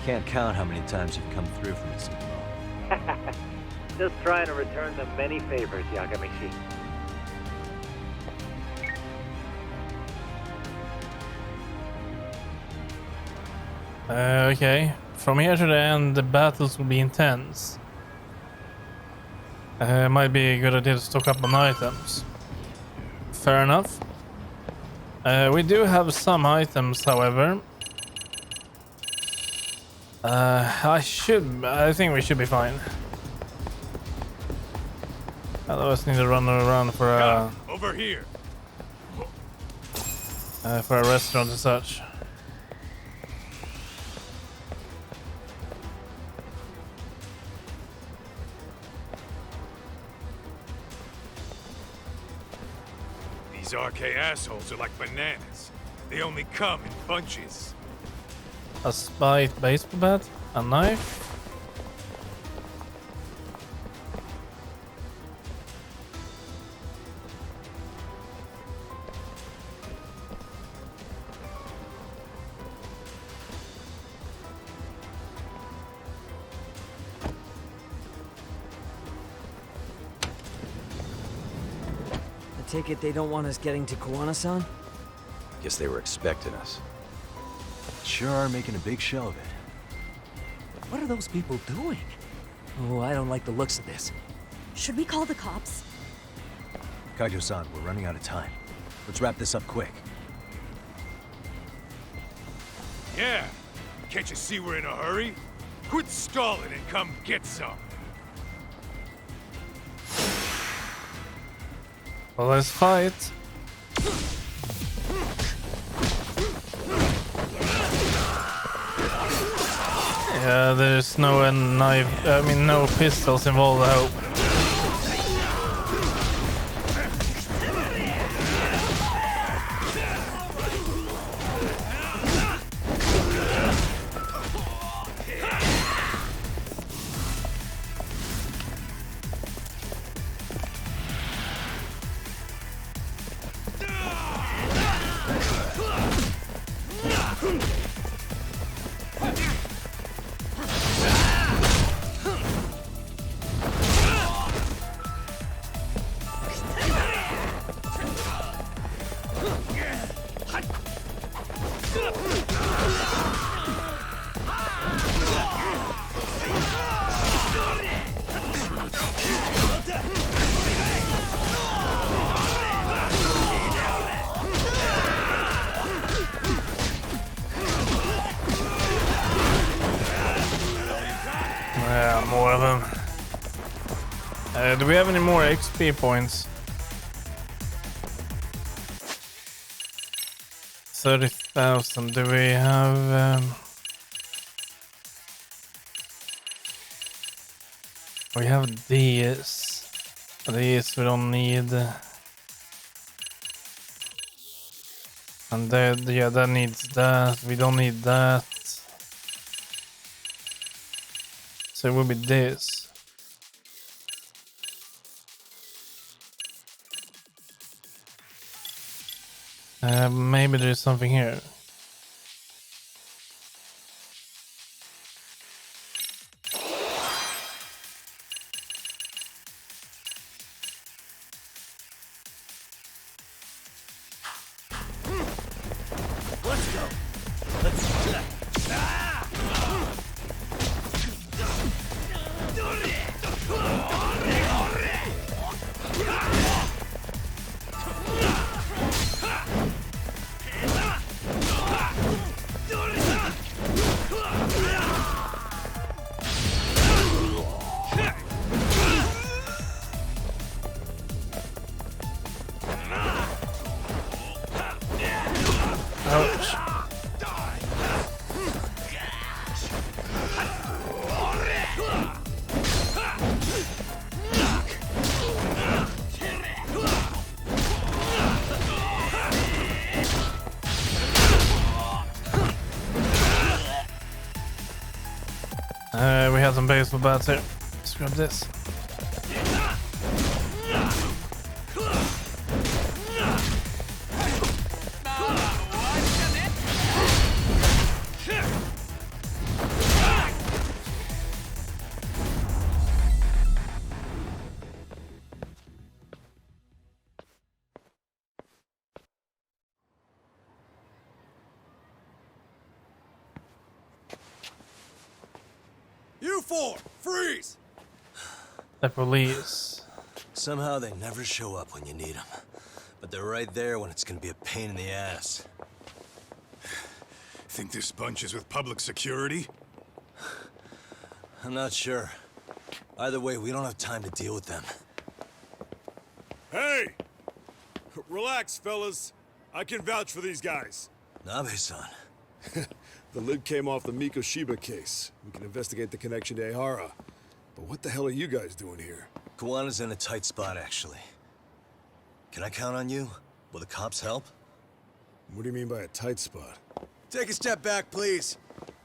Can't count how many times you've come through for me, Tsukumo. Just trying to return the many favors, Yagamishi. Okay. From here to the end, the battles will be intense. Might be a good idea to stock up on items. Fair enough. We do have some items, however. I think we should be fine. Otherwise, need to run around for a over here. For a restaurant and such. These RK assholes are like bananas. They only come in bunches. A spiked baseball bat, a knife. I take it they don't want us getting to Kawana-san? Guess they were expecting us. Sure are making a big show of it. What are those people doing? Oh, I don't like the looks of this. Should we call the cops? Kaito-san, we're running out of time. Let's wrap this up quick. Yeah. Can't you see we're in a hurry? Quit stalling and come get some. Well, let's fight. Yeah, there's no knife. I mean, no pistols involved. I hope. do we have any more XP points? 30,000. Do we have... we have these. These we don't need. And that, yeah, that needs that. We don't need that. So it will be this. Maybe there's something here. Let's go. Let's do that. Ouch. We have some baseball bats here. Let's grab this. You four, freeze! The police. Somehow they never show up when you need them. But they're right there when it's gonna be a pain in the ass. Think this bunch is with public security? I'm not sure. Either way, we don't have time to deal with them. Hey! Relax, fellas. I can vouch for these guys. Nabe-san. The lid came off the Mikoshiba case. We can investigate the connection to Ehara. But what the hell are you guys doing here? Kawana's in a tight spot, actually. Can I count on you? Will the cops help? What do you mean by a tight spot? Take a step back, please.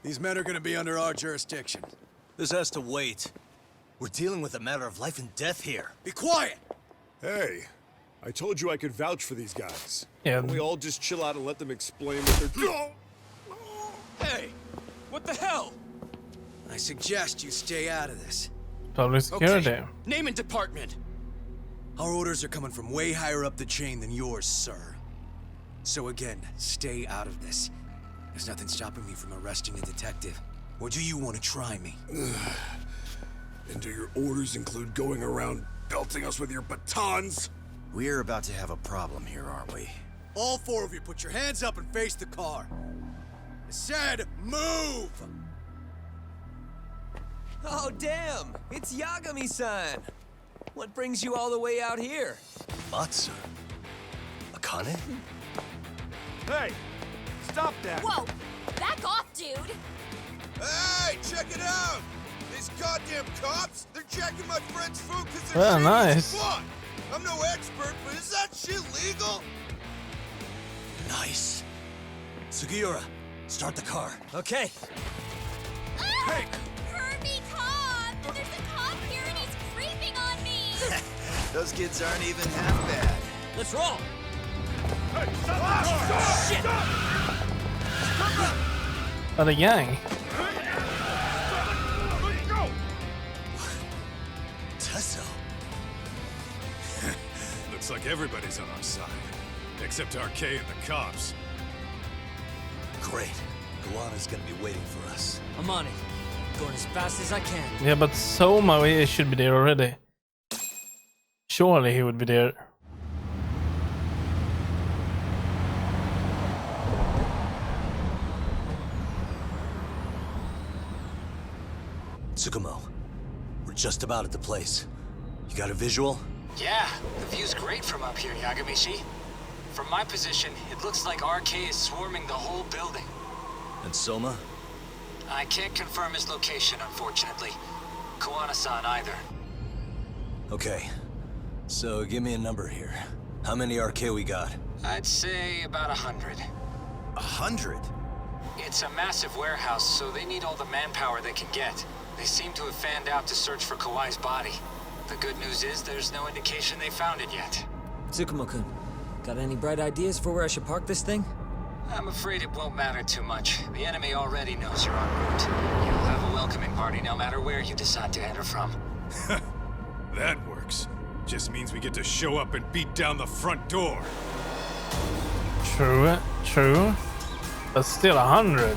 These men are gonna be under our jurisdiction. This has to wait. We're dealing with a matter of life and death here. Be quiet! Hey, I told you I could vouch for these guys. Yeah. Can we all just chill out and let them explain what they're doing? Hey! What the hell? I suggest you stay out of this. Public security. Okay. Name and department. Our orders are coming from way higher up the chain than yours, sir. So again, stay out of this. There's nothing stopping me from arresting a detective. Or do you want to try me? And do your orders include going around belting us with your batons? We're about to have a problem here, aren't we? All four of you, put your hands up and face the car. I said, move! Oh, damn! It's Yagami-san! What brings you all the way out here? Matsu? Akane? Hey! Stop that! Whoa! Back off, dude! Hey, check it out! These goddamn cops, they're checking my friend's food because Oh, nice. fuck! I'm no expert, but is that shit legal? Nice. Sugiura, start the car. Okay. Hey! Hurt me, cop! There's a cop here and he's creeping on me! Those kids aren't even half bad. Let's roll! Hey, stop the car! Shit! Oh, the gang. Let's go! Tesso. Looks like everybody's on our side. Except RK and the cops. Great. Kawana's gonna be waiting for us. I'm on it. Going as fast as I can. Yeah, but Soma should be there already. Surely he would be there. Tsukumo, we're just about at the place. You got a visual? Yeah, the view's great from up here, Yagamishi. From my position, it looks like RK is swarming the whole building. And Soma? I can't confirm his location, unfortunately. Koana-san either. Okay. So give me a number here. How many RK we got? I'd say about 100. 100? It's a massive warehouse, so they need all the manpower they can get. They seem to have fanned out to search for Kawai's body. The good news is there's no indication they found it yet. Tsukumo-kun, got any bright ideas for where I should park this thing? I'm afraid it won't matter too much. The enemy already knows you're en route. You'll have a welcoming party no matter where you decide to enter from. That works. Just means we get to show up and beat down the front door. True, true. But still 100.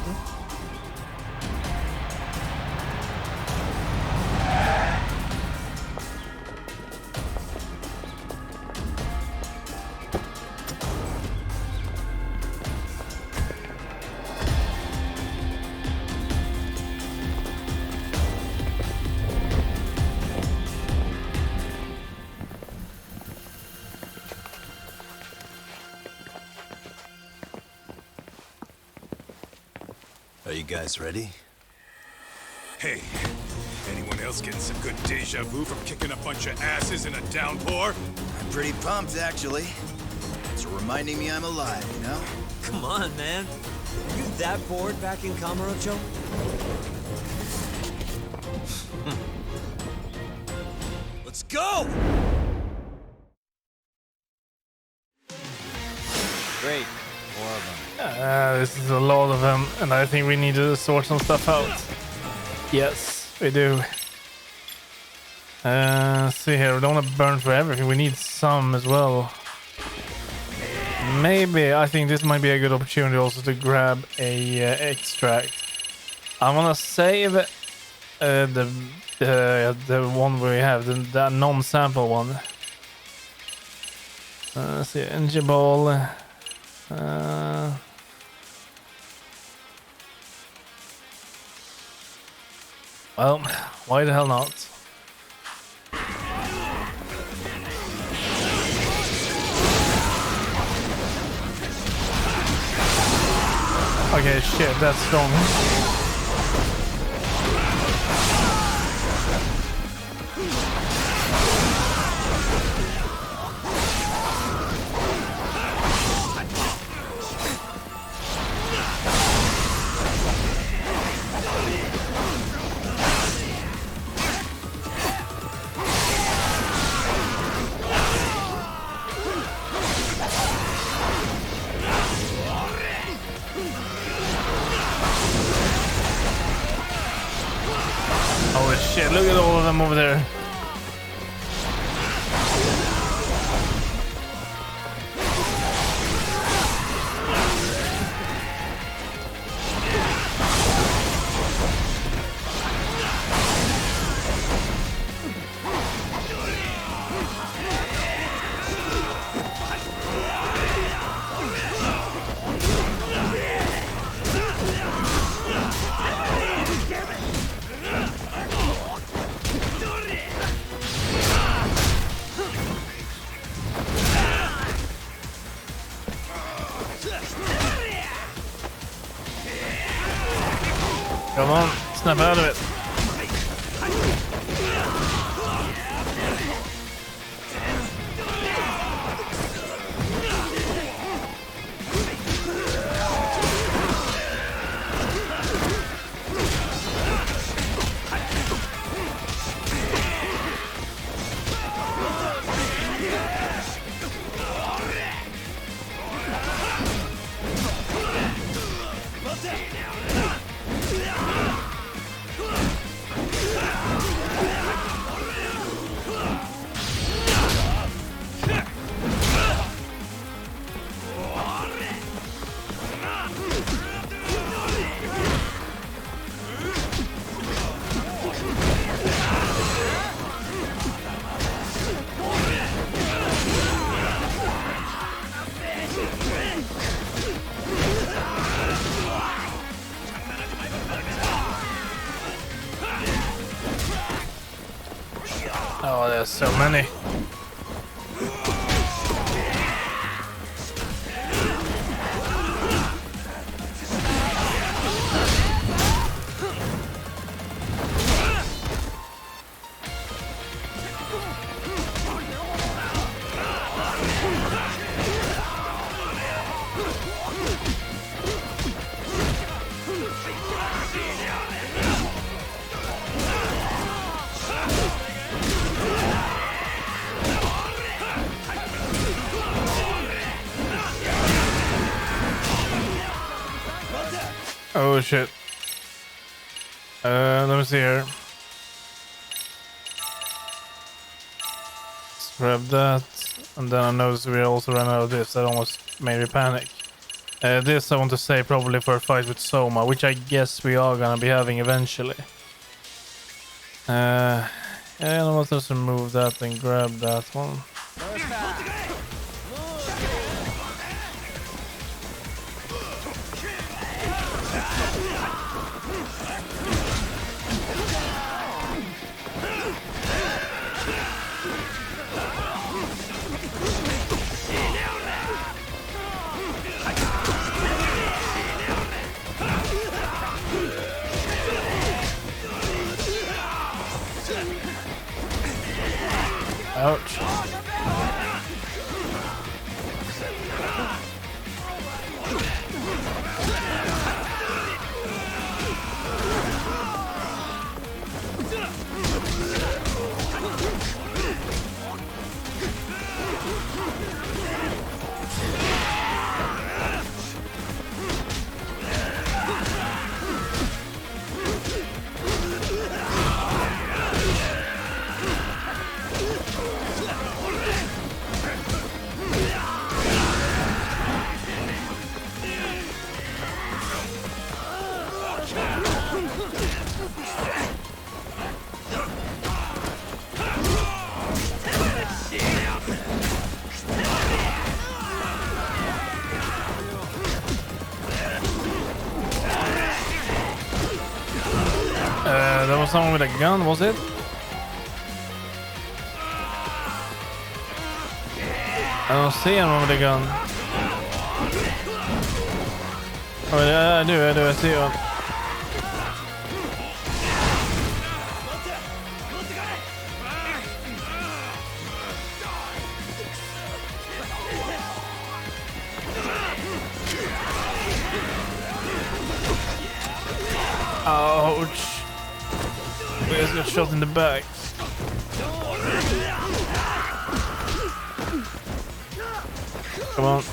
Are you guys ready? Hey, anyone else getting some good deja vu from kicking a bunch of asses in a downpour? I'm pretty pumped, actually. It's reminding me I'm alive, you know? Come on, man. Are you that bored back in Kamurocho? Let's go! Great. More of them. This is a lot of them, and I think we need to sort some stuff out. Yes, we do. See here, we don't want to burn for everything. We need some as well. Maybe, I think this might be a good opportunity also to grab a extract. I want to save the one we have, the non-sample one. Let's see, energy ball. Well, why the hell not? Okay, shit, that's strong. Holy shit, look at all of them over there. Come on, snap out of it. So many. Oh shit. Let me see here. Let's grab that. And then I noticed we also ran out of this. That almost made me panic. This I want to say probably for a fight with Soma, which I guess we are gonna be having eventually. Yeah, let's just remove that and grab that one. Ouch. There was someone with a gun, was it? I don't see anyone with a gun. Oh yeah, I do, I see one. Ouch. I just got shot in the back. Come on.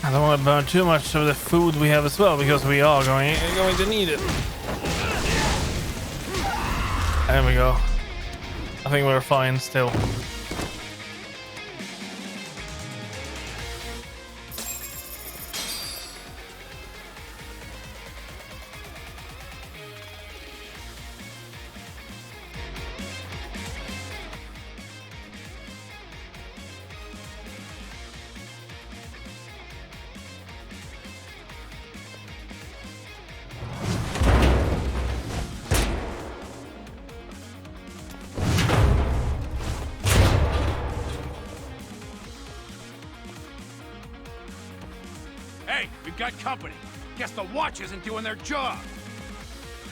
I don't want to burn too much of the food we have as well, because we are going to need it. There we go. I think we're fine still. Hey, we've got company. Guess the watch isn't doing their job.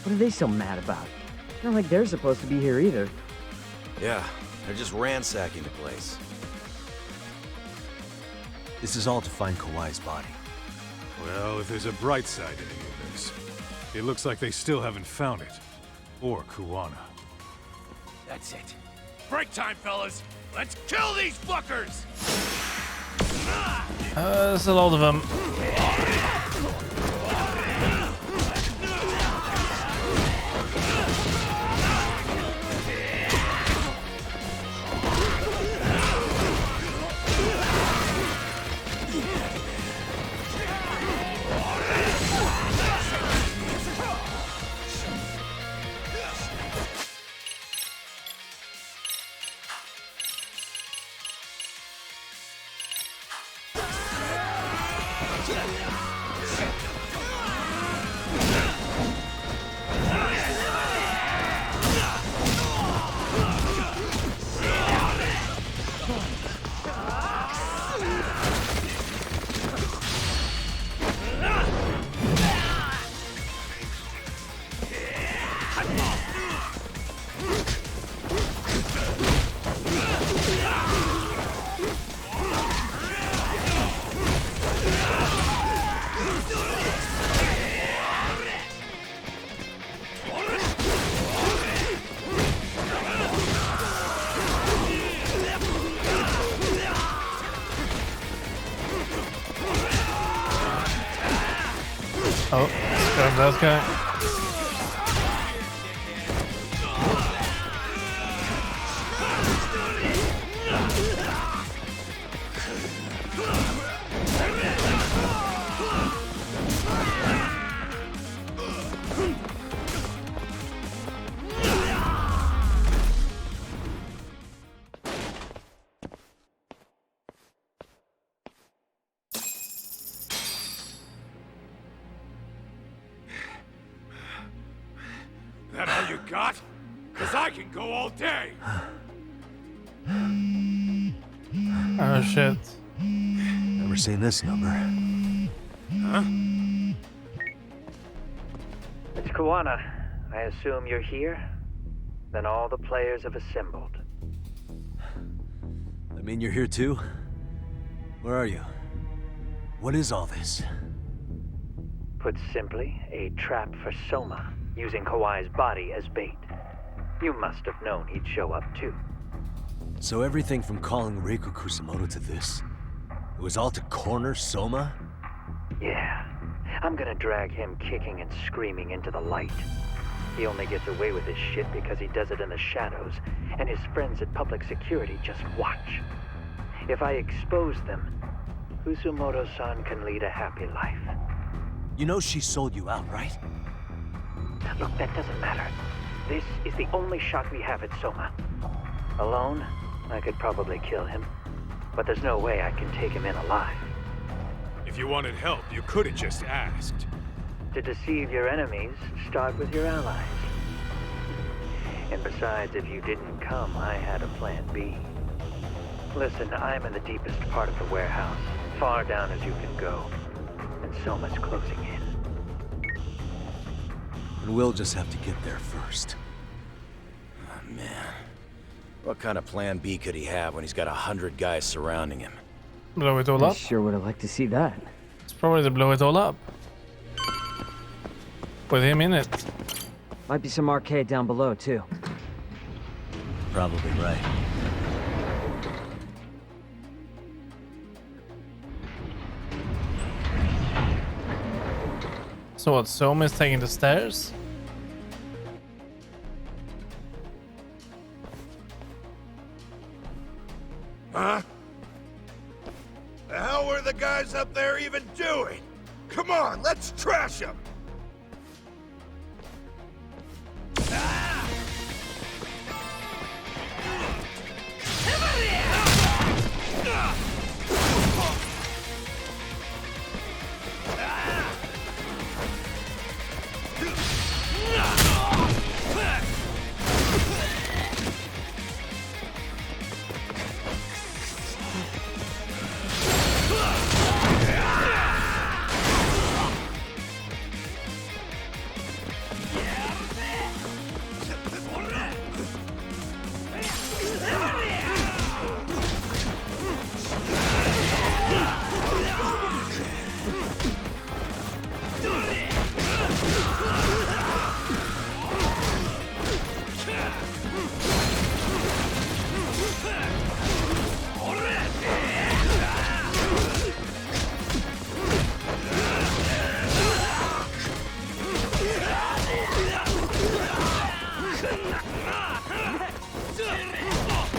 What are they so mad about? Not like they're supposed to be here either. Yeah, they're just ransacking the place. This is all to find Kawhi's body. Well, if there's a bright side to any of this, it looks like they still haven't found it. Or Kuwana. That's it. Break time, fellas! Let's kill these fuckers! There's a lot of them. Oh, let's grab that guy. That all you got? Cause I can go all day. Oh shit. Never seen this number. Huh? It's Kuwana. I assume you're here? Then all the players have assembled. I mean, you're here too? Where are you? What is all this? Put simply, a trap for Soma, using Kawai's body as bait. You must have known he'd show up too. So everything from calling Reiko Kusumoto to this, it was all to corner Soma? Yeah. I'm gonna drag him kicking and screaming into the light. He only gets away with his shit because he does it in the shadows, and his friends at public security just watch. If I expose them, Kusumoto-san can lead a happy life. You know she sold you out, right? Look, that doesn't matter. This is the only shot we have at Soma. Alone, I could probably kill him, but there's no way I can take him in alive. If you wanted help, you could have just asked. To deceive your enemies, start with your allies. And besides, if you didn't come, I had a plan B. Listen, I'm in the deepest part of the warehouse, far down as you can go, and Soma's closing in. And we'll just have to get there first. Oh, man. What kind of plan B could he have when he's got 100 guys surrounding him? Blow it all I up? sure would have liked to see that. It's probably to blow it all up. With him in it. Might be some arcade down below, too. Probably right. So what, Soma is taking the stairs? Huh? The hell were the guys up there even doing? Come on, let's trash them!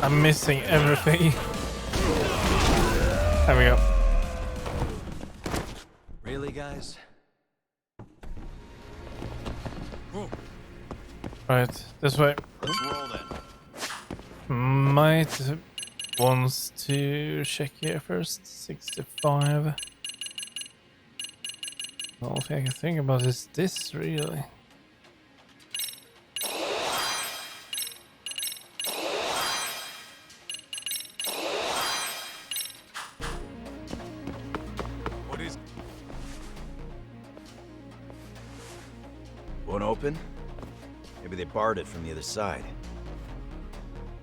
I'm missing everything. There we go. Really, guys? Right, this way. Let's roll then. Might wants to check here first. 65. All thing I can think about is this really. What is... Won't open? Maybe they barred it from the other side.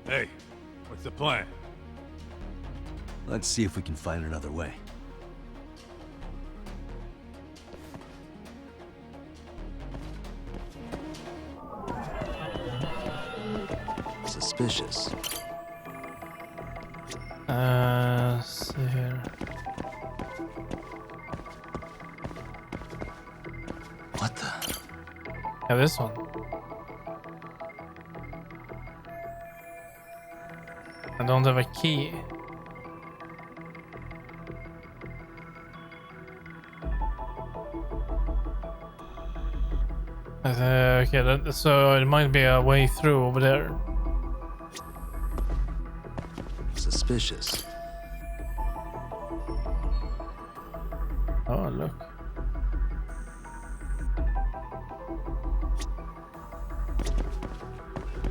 Hey, what's the plan? Let's see if we can find another way. Suspicious. See here. What the? Yeah, this one. I don't have a key. Okay, so it might be a way through over there. Suspicious. Oh, look.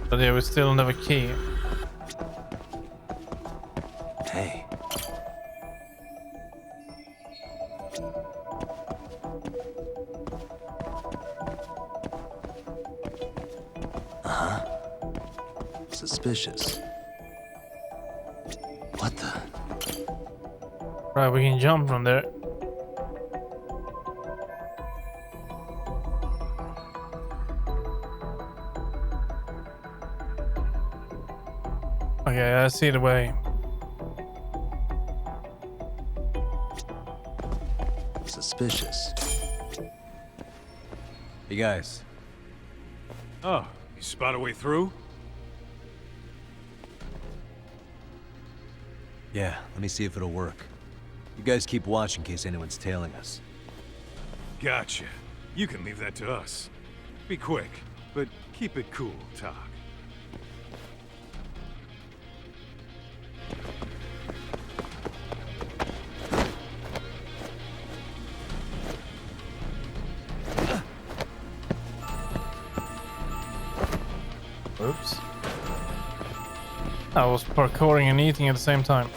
But yeah, we still don't have a key. Hey. Uh-huh. Suspicious. What the? Right, we can jump from there. Okay, I see the way. Suspicious. Hey guys. Oh, you spot a way through? Yeah, let me see if it'll work. You guys keep watch in case anyone's tailing us. Gotcha. You can leave that to us. Be quick, but keep it cool, Talk. Oops. I was parkouring and eating at the same time.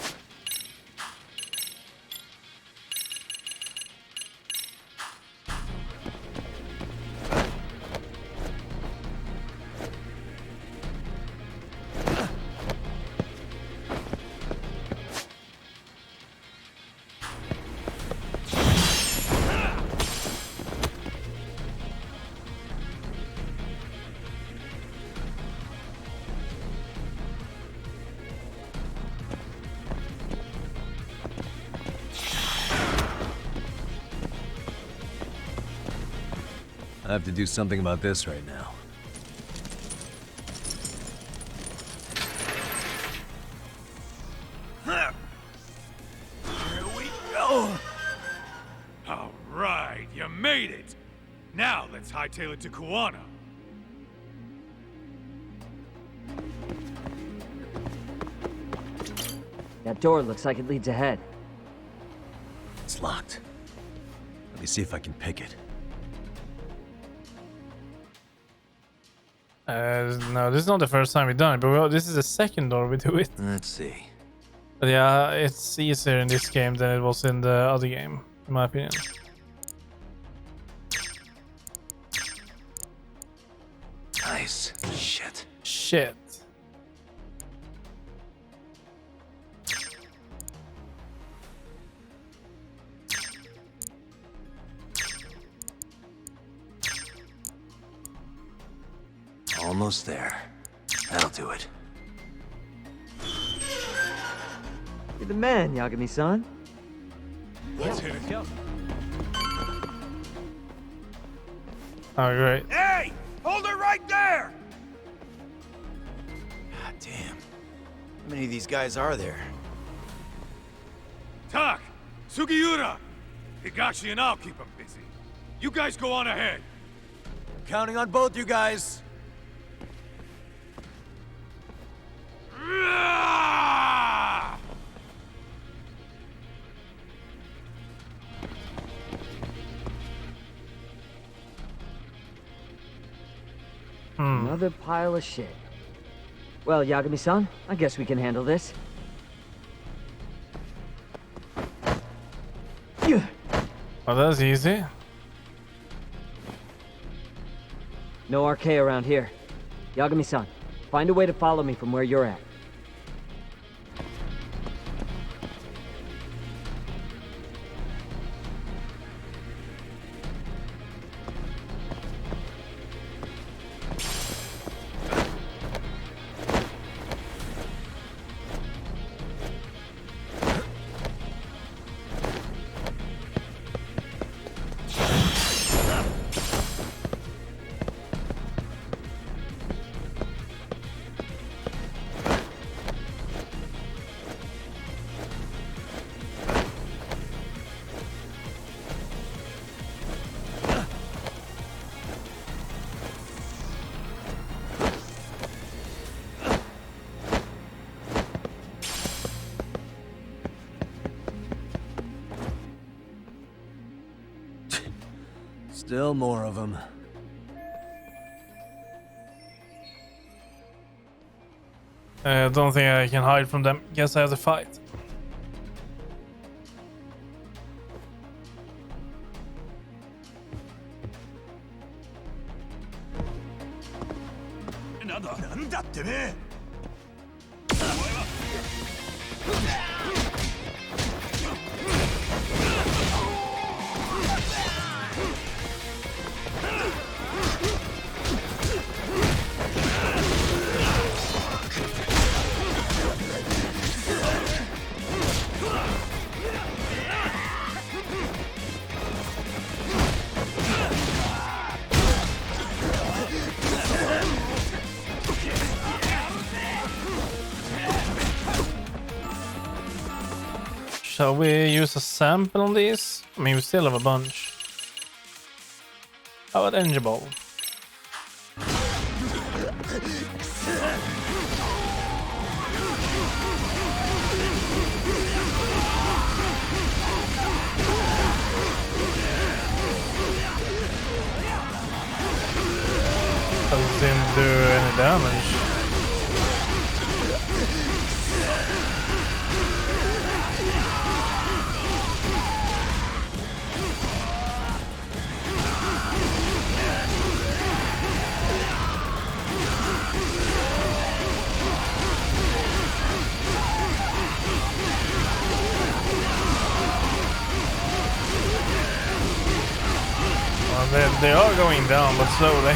I have to do something about this right now. Here we go! All right, you made it! Now let's hightail it to Kuwana. That door looks like it leads ahead. It's locked. Let me see if I can pick it. No, this is not the first time we've done it, but this is the second door we do it. Let's see. But yeah, it's easier in this game than it was in the other game, in my opinion. Nice. Shit. Shit. Almost there. That'll do it. You're the man, Yagami-san. Let's hit it. Oh, great. Hey! Hold her right there! God damn. How many of these guys are there? Tak! Sugiura! Higashi and I'll keep them busy. You guys go on ahead. Counting on both you guys. Another pile of shit. Well, Yagami-san, I guess we can handle this. Oh, that's easy. No RK around here. Yagami-san, find a way to follow me from where you're at. Still more of them. Don't think I can hide from them. Guess I have to fight. Shall we use a sample on these? I mean, we still have a bunch. How about energy ball? Doesn't do any damage. They are going down, but slowly.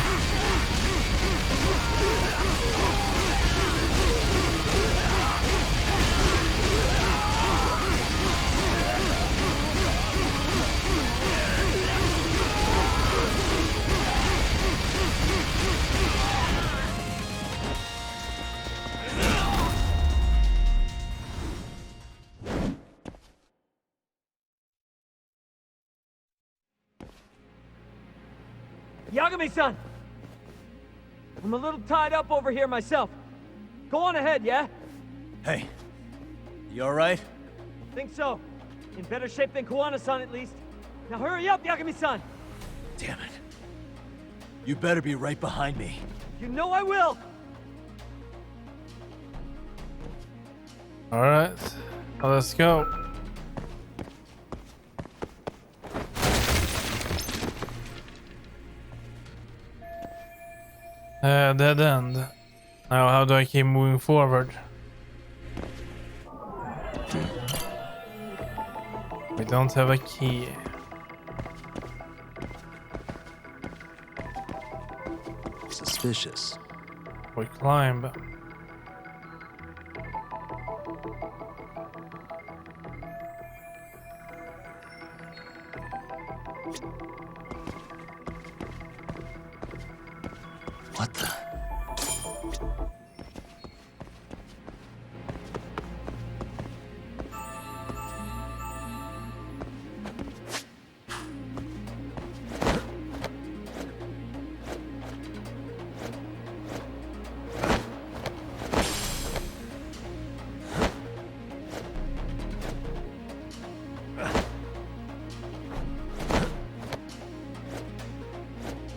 Yagami-san! I'm a little tied up over here myself. Go on ahead, yeah? Hey, you alright? Think so. In better shape than Kuwana-san, at least. Now hurry up, Yagami-san! Damn it. You better be right behind me. You know I will! Alright, let's go. Dead end. Now how do I keep moving forward? We don't have a key. Suspicious. We climb. What the?